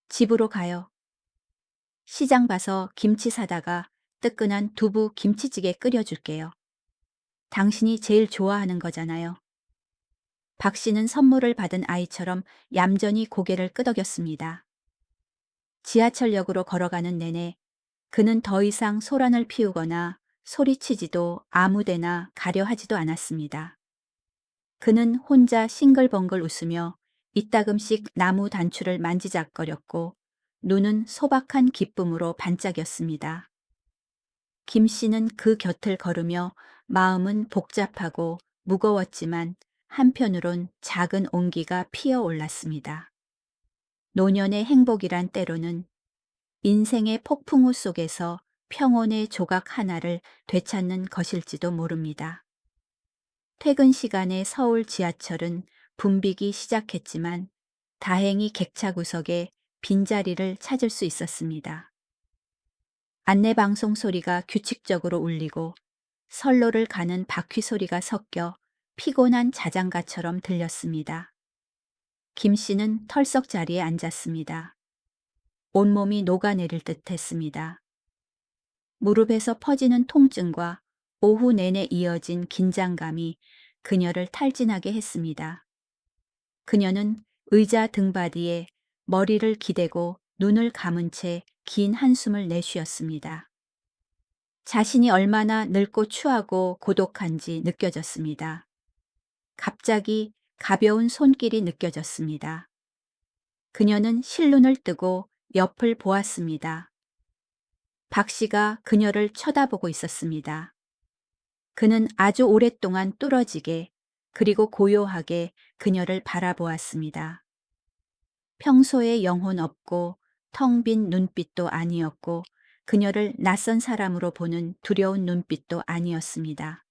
집으로 가요. 시장 가서 김치 사다가 뜨끈한 두부 김치찌개 끓여줄게요. 당신이 제일 좋아하는 거잖아요. 박 씨는 선물을 받은 아이처럼 얌전히 고개를 끄덕였습니다. 지하철역으로 걸어가는 내내 그는 더 이상 소란을 피우거나 소리치지도 아무데나 가려 하지도 않았습니다. 그는 혼자 싱글벙글 웃으며 이따금씩 나무 단추를 만지작거렸고 눈은 소박한 기쁨으로 반짝였습니다. 김 씨는 그 곁을 걸으며 마음은 복잡하고 무거웠지만 한편으론 작은 온기가 피어올랐습니다. 노년의 행복이란 때로는 인생의 폭풍우 속에서 평온의 조각 하나를 되찾는 것일지도 모릅니다. 퇴근 시간에 서울 지하철은 붐비기 시작했지만 다행히 객차 구석에 빈자리를 찾을 수 있었습니다. 안내방송 소리가 규칙적으로 울리고 선로를 가는 바퀴 소리가 섞여 피곤한 자장가처럼 들렸습니다. 김 씨는 털썩 자리에 앉았습니다. 온몸이 녹아내릴 듯 했습니다. 무릎에서 퍼지는 통증과 오후 내내 이어진 긴장감이 그녀를 탈진하게 했습니다. 그녀는 의자 등받이에 머리를 기대고 눈을 감은 채 긴 한숨을 내쉬었습니다. 자신이 얼마나 늙고 추하고 고독한지 느껴졌습니다. 갑자기 가벼운 손길이 느껴졌습니다. 그녀는 실눈을 뜨고 옆을 보았습니다. 박 씨가 그녀를 쳐다보고 있었습니다. 그는 아주 오랫동안 뚫어지게 그리고 고요하게 그녀를 바라보았습니다. 평소에 영혼 없고 텅 빈 눈빛도 아니었고 그녀를 낯선 사람으로 보는 두려운 눈빛도 아니었습니다.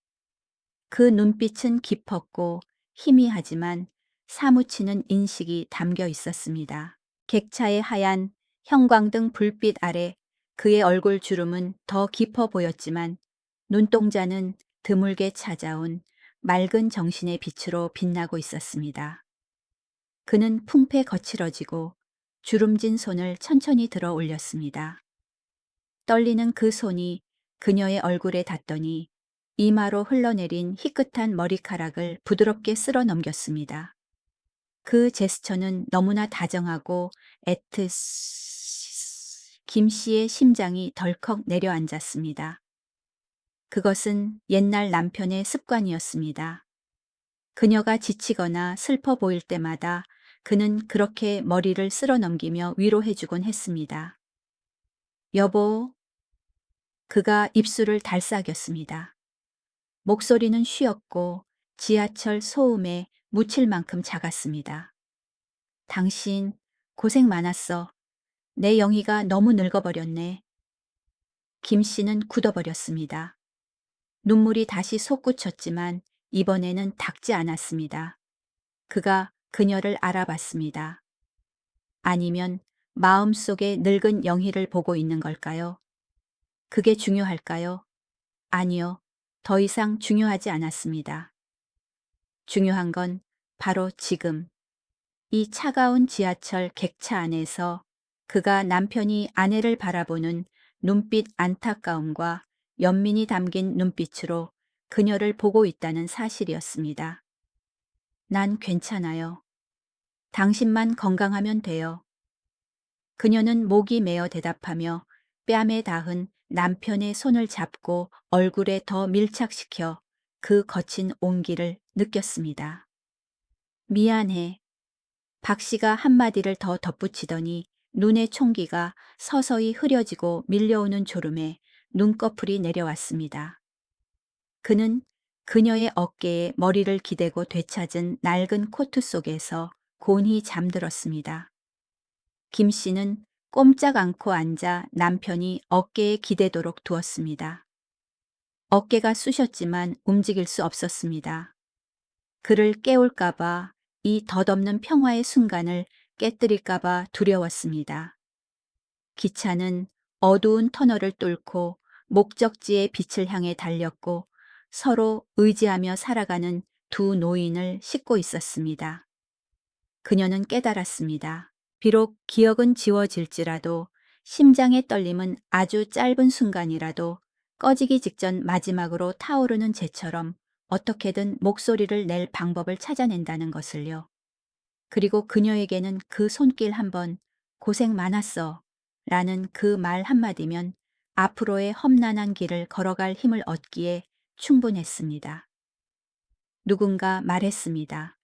그 눈빛은 깊었고 희미하지만 사무치는 인식이 담겨 있었습니다. 객차의 하얀 형광등 불빛 아래 그의 얼굴 주름은 더 깊어 보였지만 눈동자는 드물게 찾아온 맑은 정신의 빛으로 빛나고 있었습니다. 그는 풍패 거칠어지고 주름진 손을 천천히 들어 올렸습니다. 떨리는 그 손이 그녀의 얼굴에 닿더니 이마로 흘러내린 희끗한 머리카락을 부드럽게 쓸어 넘겼습니다. 그 제스처는 너무나 다정하고 김 씨의 심장이 덜컥 내려앉았습니다. 그것은 옛날 남편의 습관이었습니다. 그녀가 지치거나 슬퍼 보일 때마다 그는 그렇게 머리를 쓸어 넘기며 위로해주곤 했습니다. 여보, 그가 입술을 달싹였습니다. 목소리는 쉬었고 지하철 소음에 묻힐 만큼 작았습니다. 당신 고생 많았어. 내 영희가 너무 늙어버렸네. 김 씨는 굳어버렸습니다. 눈물이 다시 솟구쳤지만 이번에는 닦지 않았습니다. 그가 그녀를 알아봤습니다. 아니면 마음속에 늙은 영희를 보고 있는 걸까요? 그게 중요할까요? 아니요. 더 이상 중요하지 않았습니다. 중요한 건 바로 지금 이 차가운 지하철 객차 안에서 그가 남편이 아내를 바라보는 눈빛 안타까움과 연민이 담긴 눈빛으로 그녀를 보고 있다는 사실이었습니다. 난 괜찮아요. 당신만 건강하면 돼요. 그녀는 목이 메어 대답하며 뺨에 닿은 남편의 손을 잡고 얼굴에 더 밀착시켜 그 거친 온기를 느꼈습니다. 미안해. 박 씨가 한마디를 더 덧붙이더니 눈의 총기가 서서히 흐려지고 밀려오는 졸음에 눈꺼풀이 내려왔습니다. 그는 그녀의 어깨에 머리를 기대고 되찾은 낡은 코트 속에서 곤히 잠들었습니다. 김 씨는 꼼짝 않고 앉아 남편이 어깨에 기대도록 두었습니다. 어깨가 쑤셨지만 움직일 수 없었습니다. 그를 깨울까봐 이 덧없는 평화의 순간을 깨뜨릴까봐 두려웠습니다. 기차는 어두운 터널을 뚫고 목적지의 빛을 향해 달렸고 서로 의지하며 살아가는 두 노인을 싣고 있었습니다. 그녀는 깨달았습니다. 비록 기억은 지워질지라도 심장의 떨림은 아주 짧은 순간이라도 꺼지기 직전 마지막으로 타오르는 재처럼 어떻게든 목소리를 낼 방법을 찾아낸다는 것을요. 그리고 그녀에게는 그 손길 한번 고생 많았어 라는 그 말 한마디면 앞으로의 험난한 길을 걸어갈 힘을 얻기에 충분했습니다. 누군가 말했습니다.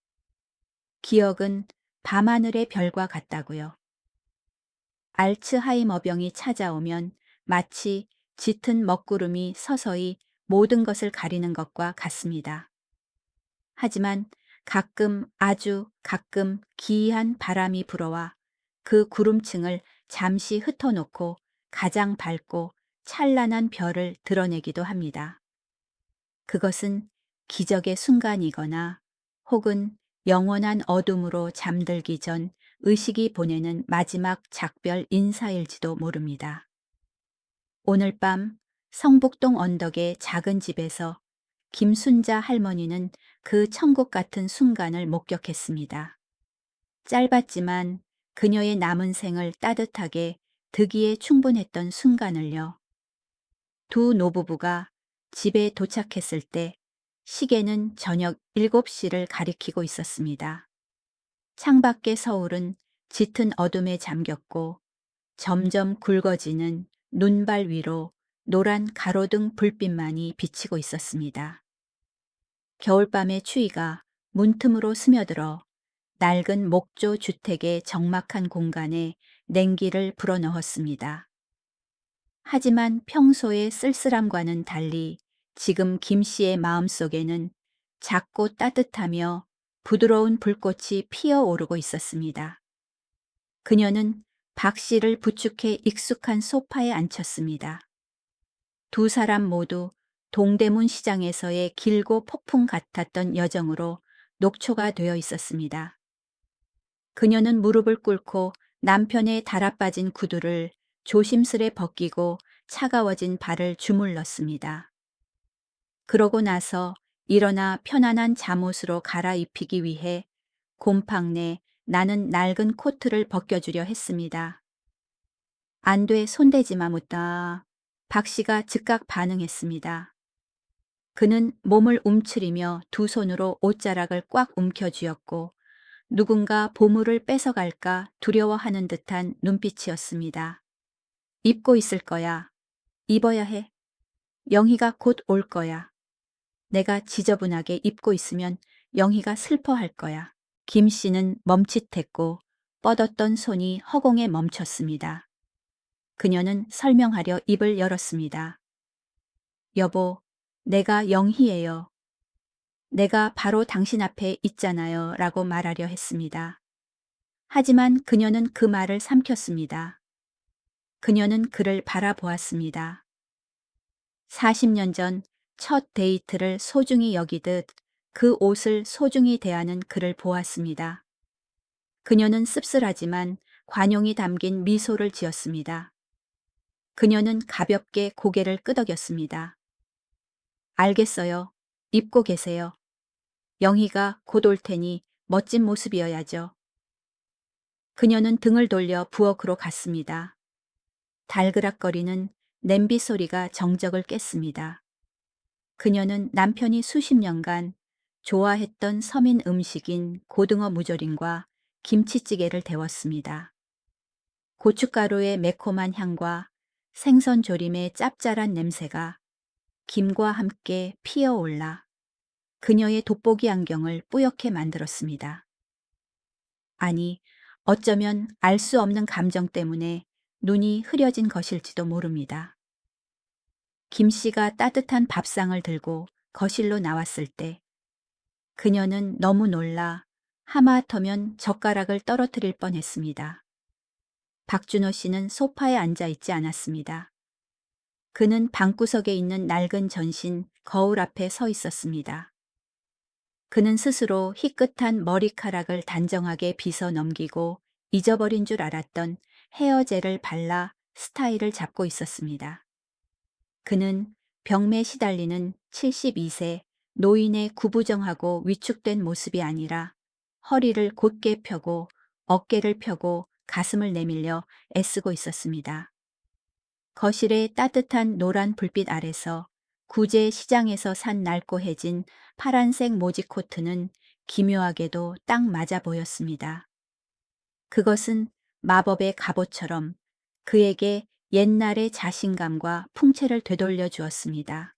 기억은 밤하늘의 별과 같다고요. 알츠하이머병이 찾아오면 마치 짙은 먹구름이 서서히 모든 것을 가리는 것과 같습니다. 하지만 가끔 아주 가끔 기이한 바람이 불어와 그 구름층을 잠시 흩어놓고 가장 밝고 찬란한 별을 드러내기도 합니다. 그것은 기적의 순간이거나 혹은 영원한 어둠으로 잠들기 전 의식이 보내는 마지막 작별 인사일지도 모릅니다. 오늘 밤 성북동 언덕의 작은 집에서 김순자 할머니는 그 천국 같은 순간을 목격했습니다. 짧았지만 그녀의 남은 생을 따뜻하게 득이에 충분했던 순간을요. 두 노부부가 집에 도착했을 때 시계는 저녁 7시를 가리키고 있었습니다. 창밖의 서울은 짙은 어둠에 잠겼고 점점 굵어지는 눈발 위로 노란 가로등 불빛만이 비치고 있었습니다. 겨울밤의 추위가 문틈으로 스며들어 낡은 목조 주택의 적막한 공간에 냉기를 불어넣었습니다. 하지만 평소의 쓸쓸함과는 달리 지금 김 씨의 마음속에는 작고 따뜻하며 부드러운 불꽃이 피어오르고 있었습니다. 그녀는 박 씨를 부축해 익숙한 소파에 앉혔습니다. 두 사람 모두 동대문 시장에서의 길고 폭풍 같았던 여정으로 녹초가 되어 있었습니다. 그녀는 무릎을 꿇고 남편의 달아빠진 구두를 조심스레 벗기고 차가워진 발을 주물렀습니다. 그러고 나서 일어나 편안한 잠옷으로 갈아입히기 위해 곰팡 내 나는 낡은 코트를 벗겨주려 했습니다. 안 돼, 손대지 마, 묻다. 박 씨가 즉각 반응했습니다. 그는 몸을 움츠리며 두 손으로 옷자락을 꽉 움켜쥐었고 누군가 보물을 뺏어갈까 두려워하는 듯한 눈빛이었습니다. 입고 있을 거야. 입어야 해. 영희가 곧 올 거야. 내가 지저분하게 입고 있으면 영희가 슬퍼할 거야. 김 씨는 멈칫했고 뻗었던 손이 허공에 멈췄습니다. 그녀는 설명하려 입을 열었습니다. 여보, 내가 영희예요. 내가 바로 당신 앞에 있잖아요. 라고 말하려 했습니다. 하지만 그녀는 그 말을 삼켰습니다. 그녀는 그를 바라보았습니다. 40년 전 첫 데이트를 소중히 여기듯 그 옷을 소중히 대하는 그를 보았습니다. 그녀는 씁쓸하지만 관용이 담긴 미소를 지었습니다. 그녀는 가볍게 고개를 끄덕였습니다. 알겠어요. 입고 계세요. 영희가 곧 올 테니 멋진 모습이어야죠. 그녀는 등을 돌려 부엌으로 갔습니다. 달그락거리는 냄비 소리가 정적을 깼습니다. 그녀는 남편이 수십 년간 좋아했던 서민 음식인 고등어 무조림과 김치찌개를 데웠습니다. 고춧가루의 매콤한 향과 생선 조림의 짭짤한 냄새가 김과 함께 피어올라 그녀의 돋보기 안경을 뿌옇게 만들었습니다. 아니, 어쩌면 알 수 없는 감정 때문에 눈이 흐려진 것일지도 모릅니다. 김 씨가 따뜻한 밥상을 들고 거실로 나왔을 때 그녀는 너무 놀라 하마터면 젓가락을 떨어뜨릴 뻔했습니다. 박준호 씨는 소파에 앉아 있지 않았습니다. 그는 방구석에 있는 낡은 전신 거울 앞에 서 있었습니다. 그는 스스로 희끗한 머리카락을 단정하게 빗어 넘기고 잊어버린 줄 알았던 헤어젤을 발라 스타일을 잡고 있었습니다. 그는 병매에 시달리는 72세 노인의 구부정하고 위축된 모습이 아니라 허리를 곧게 펴고 어깨를 펴고 가슴을 내밀려 애쓰고 있었습니다. 거실의 따뜻한 노란 불빛 아래서 구제 시장에서 산 낡고해진 파란색 모지 코트는 기묘하게도 딱 맞아 보였습니다. 그것은 마법의 갑옷처럼 그에게 옛날의 자신감과 풍채를 되돌려 주었습니다.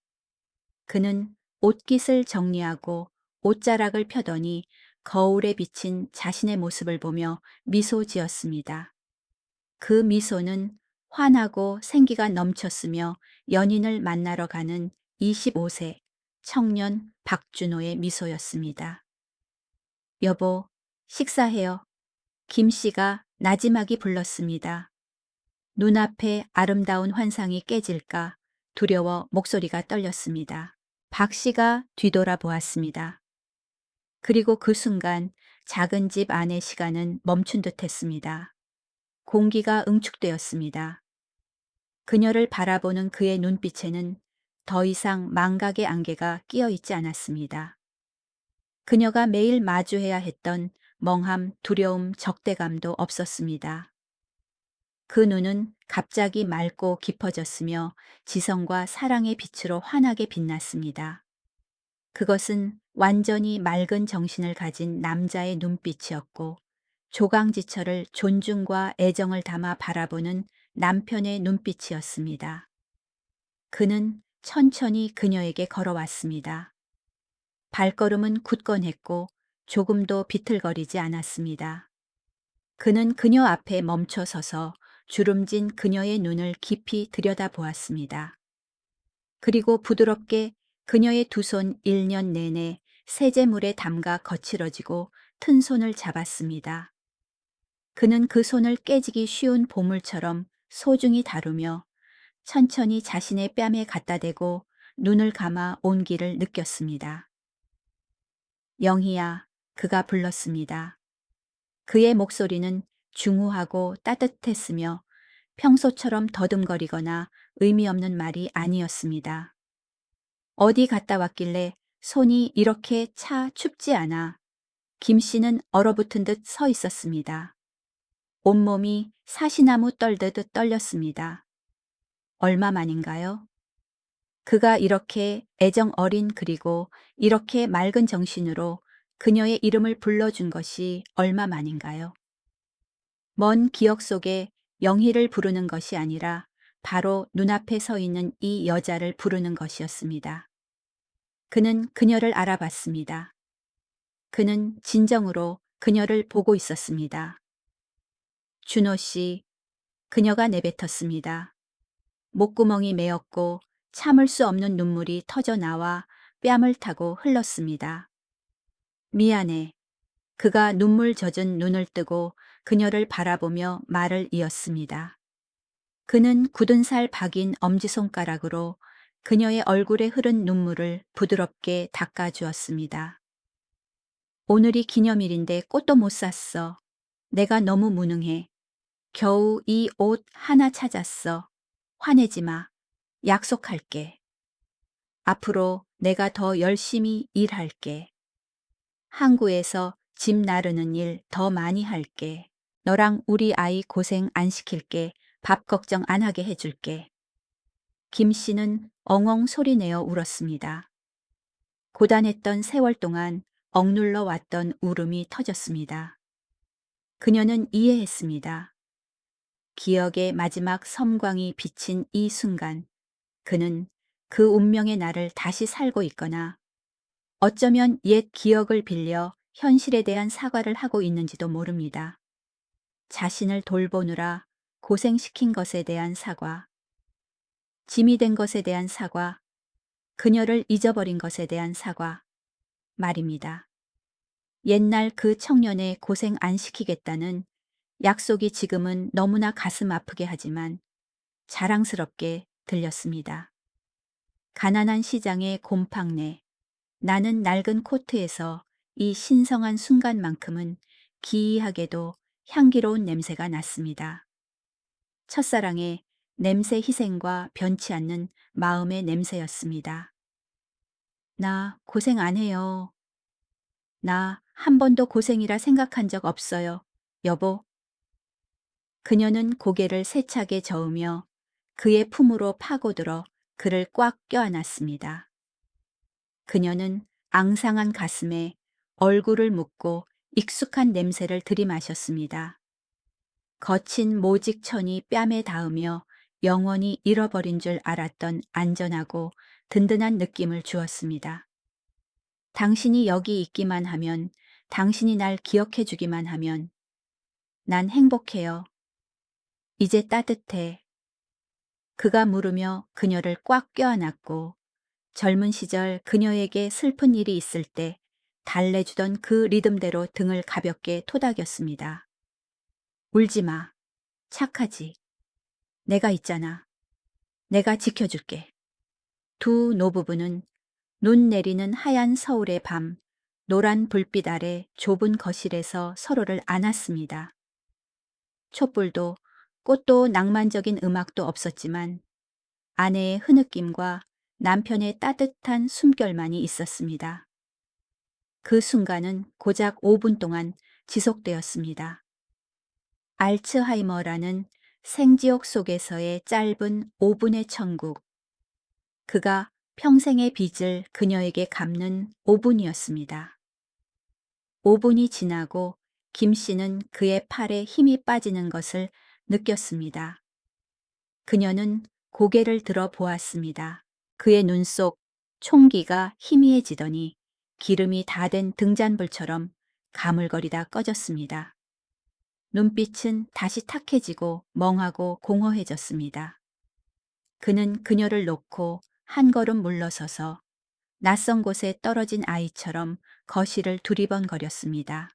그는 옷깃을 정리하고 옷자락을 펴더니 거울에 비친 자신의 모습을 보며 미소 지었습니다. 그 미소는 환하고 생기가 넘쳤으며 연인을 만나러 가는 25세 청년 박준호의 미소였습니다. 여보, 식사해요. 김 씨가 나지막이 불렀습니다. 눈앞에 아름다운 환상이 깨질까 두려워 목소리가 떨렸습니다. 박 씨가 뒤돌아보았습니다. 그리고 그 순간 작은 집 안의 시간은 멈춘 듯 했습니다. 공기가 응축되었습니다. 그녀를 바라보는 그의 눈빛에는 더 이상 망각의 안개가 끼어 있지 않았습니다. 그녀가 매일 마주해야 했던 멍함, 두려움, 적대감도 없었습니다. 그 눈은 갑자기 맑고 깊어졌으며 지성과 사랑의 빛으로 환하게 빛났습니다. 그것은 완전히 맑은 정신을 가진 남자의 눈빛이었고 조강지처를 존중과 애정을 담아 바라보는 남편의 눈빛이었습니다. 그는 천천히 그녀에게 걸어왔습니다. 발걸음은 굳건했고 조금도 비틀거리지 않았습니다. 그는 그녀 앞에 멈춰 서서 주름진 그녀의 눈을 깊이 들여다보았습니다. 그리고 부드럽게 그녀의 두 손 1년 내내 세제물에 담가 거칠어지고 튼 손을 잡았습니다. 그는 그 손을 깨지기 쉬운 보물처럼 소중히 다루며 천천히 자신의 뺨에 갖다 대고 눈을 감아 온기를 느꼈습니다. 영희야, 그가 불렀습니다. 그의 목소리는 중후하고 따뜻했으며 평소처럼 더듬거리거나 의미 없는 말이 아니었습니다. 어디 갔다 왔길래 손이 이렇게 차 춥지 않아? 김 씨는 얼어붙은 듯 서 있었습니다. 온몸이 사시나무 떨듯 떨렸습니다. 얼마 만인가요? 그가 이렇게 애정 어린 그리고 이렇게 맑은 정신으로 그녀의 이름을 불러준 것이 얼마 만인가요? 먼 기억 속에 영희를 부르는 것이 아니라 바로 눈앞에 서 있는 이 여자를 부르는 것이었습니다. 그는 그녀를 알아봤습니다. 그는 진정으로 그녀를 보고 있었습니다. 준호 씨, 그녀가 내뱉었습니다. 목구멍이 메었고 참을 수 없는 눈물이 터져 나와 뺨을 타고 흘렀습니다. 미안해. 그가 눈물 젖은 눈을 뜨고 그녀를 바라보며 말을 이었습니다. 그는 굳은 살 박인 엄지손가락으로 그녀의 얼굴에 흐른 눈물을 부드럽게 닦아주었습니다. 오늘이 기념일인데 꽃도 못 샀어. 내가 너무 무능해. 겨우 이 옷 하나 찾았어. 화내지 마. 약속할게. 앞으로 내가 더 열심히 일할게. 항구에서 집 나르는 일 더 많이 할게. 너랑 우리 아이 고생 안 시킬게. 밥 걱정 안 하게 해줄게. 김 씨는 엉엉 소리내어 울었습니다. 고단했던 세월 동안 억눌러 왔던 울음이 터졌습니다. 그녀는 이해했습니다. 기억의 마지막 섬광이 비친 이 순간, 그는 그 운명의 날을 다시 살고 있거나 어쩌면 옛 기억을 빌려 현실에 대한 사과를 하고 있는지도 모릅니다. 자신을 돌보느라 고생시킨 것에 대한 사과, 짐이 된 것에 대한 사과, 그녀를 잊어버린 것에 대한 사과, 말입니다. 옛날 그 청년의 고생 안 시키겠다는 약속이 지금은 너무나 가슴 아프게 하지만 자랑스럽게 들렸습니다. 가난한 시장의 곰팡내, 나는 낡은 코트에서 이 신성한 순간만큼은 기이하게도 향기로운 냄새가 났습니다. 첫사랑의 냄새 희생과 변치 않는 마음의 냄새였습니다. 나 고생 안 해요. 나 한 번도 고생이라 생각한 적 없어요. 여보. 그녀는 고개를 세차게 저으며 그의 품으로 파고들어 그를 꽉 껴안았습니다. 그녀는 앙상한 가슴에 얼굴을 묻고 익숙한 냄새를 들이마셨습니다. 거친 모직천이 뺨에 닿으며 영원히 잃어버린 줄 알았던 안전하고 든든한 느낌을 주었습니다. 당신이 여기 있기만 하면, 당신이 날 기억해 주기만 하면 난 행복해요. 이제 따뜻해. 그가 물으며 그녀를 꽉 껴안았고 젊은 시절 그녀에게 슬픈 일이 있을 때 달래주던 그 리듬대로 등을 가볍게 토닥였습니다. 울지 마. 착하지. 내가 있잖아. 내가 지켜줄게. 두 노부부는 눈 내리는 하얀 서울의 밤, 노란 불빛 아래 좁은 거실에서 서로를 안았습니다. 촛불도 꽃도 낭만적인 음악도 없었지만 아내의 흐느낌과 남편의 따뜻한 숨결만이 있었습니다. 그 순간은 고작 5분 동안 지속되었습니다. 알츠하이머라는 생지옥 속에서의 짧은 5분의 천국. 그가 평생의 빚을 그녀에게 갚는 5분이었습니다. 5분이 지나고 김 씨는 그의 팔에 힘이 빠지는 것을 느꼈습니다. 그녀는 고개를 들어 보았습니다. 그의 눈 속 총기가 희미해지더니 기름이 다 된 등잔불처럼 가물거리다 꺼졌습니다. 눈빛은 다시 탁해지고 멍하고 공허해졌습니다. 그는 그녀를 놓고 한 걸음 물러서서 낯선 곳에 떨어진 아이처럼 거실을 두리번거렸습니다.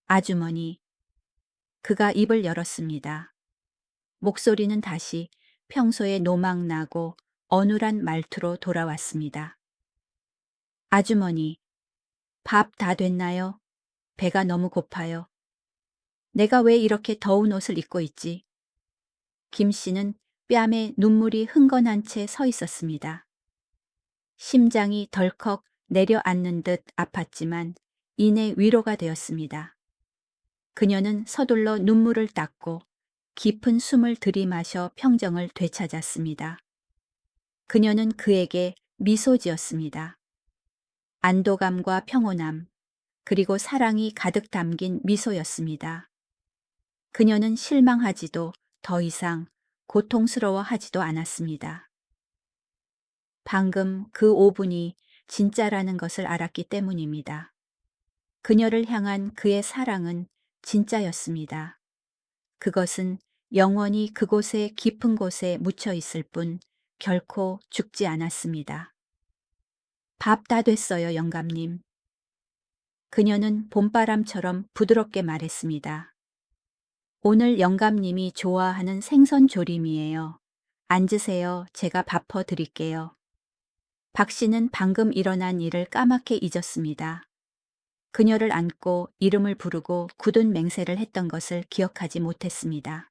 아주머니, 그가 입을 열었습니다. 목소리는 다시 평소의 노망나고 어눌한 말투로 돌아왔습니다. 아주머니, 밥 다 됐나요? 배가 너무 고파요. 내가 왜 이렇게 더운 옷을 입고 있지? 김 씨는 뺨에 눈물이 흥건한 채 서 있었습니다. 심장이 덜컥 내려앉는 듯 아팠지만 이내 위로가 되었습니다. 그녀는 서둘러 눈물을 닦고 깊은 숨을 들이마셔 평정을 되찾았습니다. 그녀는 그에게 미소 지었습니다. 안도감과 평온함, 그리고 사랑이 가득 담긴 미소였습니다. 그녀는 실망하지도 더 이상 고통스러워하지도 않았습니다. 방금 그 5분이 진짜라는 것을 알았기 때문입니다. 그녀를 향한 그의 사랑은 진짜였습니다. 그것은 영원히 그곳의 깊은 곳에 묻혀 있을 뿐 결코 죽지 않았습니다. 밥 다 됐어요, 영감님. 그녀는 봄바람처럼 부드럽게 말했습니다. 오늘 영감님이 좋아하는 생선 조림이에요. 앉으세요. 제가 밥퍼 드릴게요. 박 씨는 방금 일어난 일을 까맣게 잊었습니다. 그녀를 안고 이름을 부르고 굳은 맹세를 했던 것을 기억하지 못했습니다.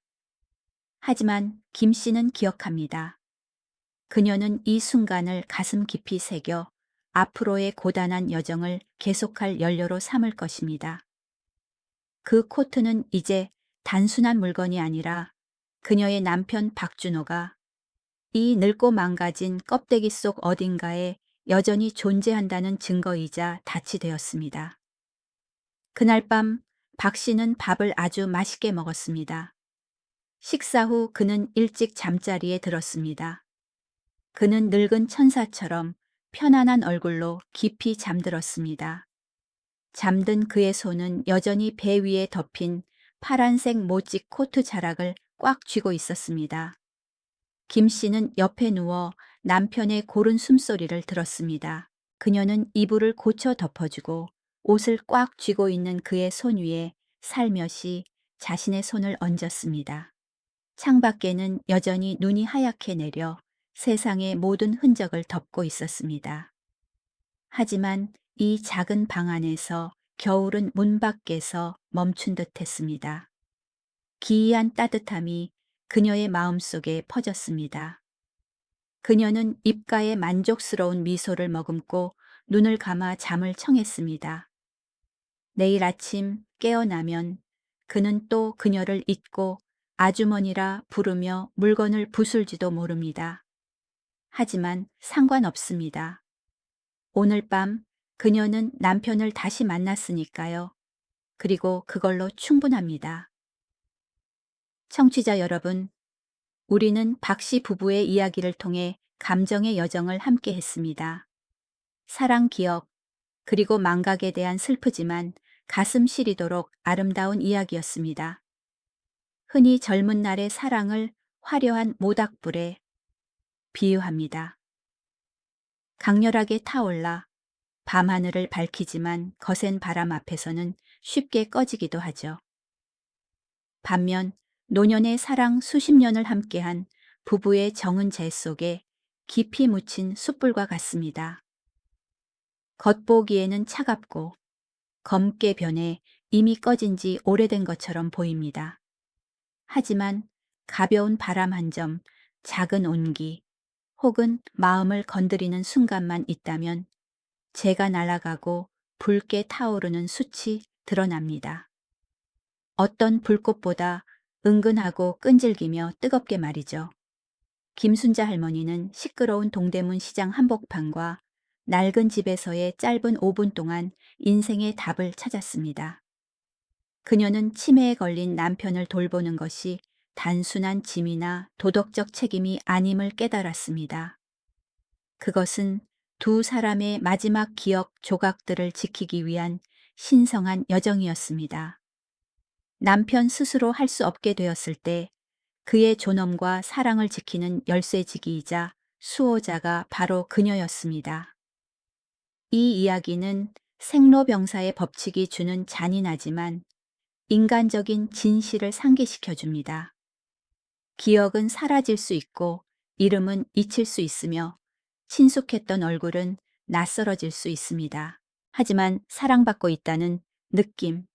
하지만 김 씨는 기억합니다. 그녀는 이 순간을 가슴 깊이 새겨 앞으로의 고단한 여정을 계속할 연료로 삼을 것입니다. 그 코트는 이제 단순한 물건이 아니라 그녀의 남편 박준호가 이 늙고 망가진 껍데기 속 어딘가에 여전히 존재한다는 증거이자 닻이 되었습니다. 그날 밤 박 씨는 밥을 아주 맛있게 먹었습니다. 식사 후 그는 일찍 잠자리에 들었습니다. 그는 늙은 천사처럼 편안한 얼굴로 깊이 잠들었습니다. 잠든 그의 손은 여전히 배 위에 덮인 파란색 모찌 코트 자락을 꽉 쥐고 있었습니다. 김 씨는 옆에 누워 남편의 고른 숨소리를 들었습니다. 그녀는 이불을 고쳐 덮어주고 옷을 꽉 쥐고 있는 그의 손 위에 살며시 자신의 손을 얹었습니다. 창밖에는 여전히 눈이 하얗게 내려 세상의 모든 흔적을 덮고 있었습니다. 하지만 이 작은 방 안에서 겨울은 문 밖에서 멈춘 듯 했습니다. 기이한 따뜻함이 그녀의 마음속에 퍼졌습니다. 그녀는 입가에 만족스러운 미소를 머금고 눈을 감아 잠을 청했습니다. 내일 아침 깨어나면 그는 또 그녀를 잊고 아주머니라 부르며 물건을 부술지도 모릅니다. 하지만 상관없습니다. 오늘 밤 그녀는 남편을 다시 만났으니까요. 그리고 그걸로 충분합니다. 청취자 여러분, 우리는 박씨 부부의 이야기를 통해 감정의 여정을 함께 했습니다. 사랑 기억, 그리고 망각에 대한 슬프지만 가슴 시리도록 아름다운 이야기였습니다. 흔히 젊은 날의 사랑을 화려한 모닥불에 비유합니다. 강렬하게 타올라 밤하늘을 밝히지만 거센 바람 앞에서는 쉽게 꺼지기도 하죠. 반면 노년의 사랑 수십 년을 함께한 부부의 정은 재 속에 깊이 묻힌 숯불과 같습니다. 겉보기에는 차갑고 검게 변해 이미 꺼진 지 오래된 것처럼 보입니다. 하지만 가벼운 바람 한 점, 작은 온기, 혹은 마음을 건드리는 순간만 있다면 재가 날아가고 붉게 타오르는 숯이 드러납니다. 어떤 불꽃보다 은근하고 끈질기며 뜨겁게 말이죠. 김순자 할머니는 시끄러운 동대문 시장 한복판과 낡은 집에서의 짧은 5분 동안 인생의 답을 찾았습니다. 그녀는 치매에 걸린 남편을 돌보는 것이 단순한 짐이나 도덕적 책임이 아님을 깨달았습니다. 그것은 두 사람의 마지막 기억 조각들을 지키기 위한 신성한 여정이었습니다. 남편 스스로 할 수 없게 되었을 때 그의 존엄과 사랑을 지키는 열쇠지기이자 수호자가 바로 그녀였습니다. 이 이야기는 생로병사의 법칙이 주는 잔인하지만 인간적인 진실을 상기시켜 줍니다. 기억은 사라질 수 있고 이름은 잊힐 수 있으며 친숙했던 얼굴은 낯설어질 수 있습니다. 하지만 사랑받고 있다는 느낌,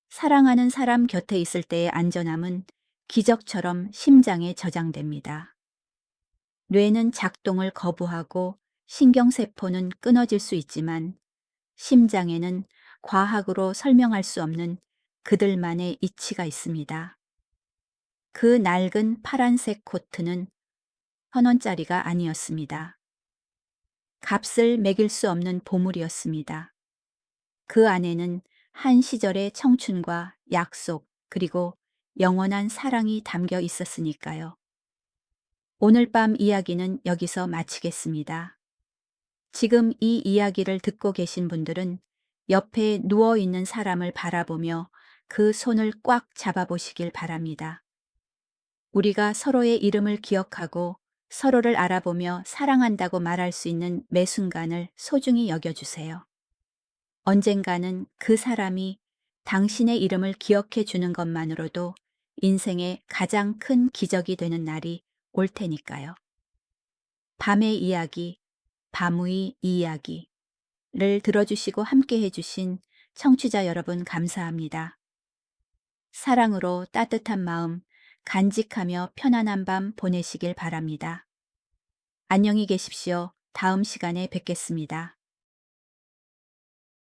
사랑하는 사람 곁에 있을 때의 안전함은 기적처럼 심장에 저장됩니다. 뇌는 작동을 거부하고 신경세포는 끊어질 수 있지만 심장에는 과학으로 설명할 수 없는 그들만의 이치가 있습니다. 그 낡은 파란색 코트는 1,000원짜리가 아니었습니다. 값을 매길 수 없는 보물이었습니다. 그 안에는 한 시절의 청춘과 약속 그리고 영원한 사랑이 담겨 있었으니까요. 오늘 밤 이야기는 여기서 마치겠습니다. 지금 이 이야기를 듣고 계신 분들은 옆에 누워 있는 사람을 바라보며 그 손을 꽉 잡아보시길 바랍니다. 우리가 서로의 이름을 기억하고 서로를 알아보며 사랑한다고 말할 수 있는 매 순간을 소중히 여겨주세요. 언젠가는 그 사람이 당신의 이름을 기억해 주는 것만으로도 인생의 가장 큰 기적이 되는 날이 올 테니까요. 밤의 이야기, 밤의 이야기를 들어주시고 함께 해주신 청취자 여러분 감사합니다. 사랑으로 따뜻한 마음, 간직하며 편안한 밤 보내시길 바랍니다. 안녕히 계십시오. 다음 시간에 뵙겠습니다.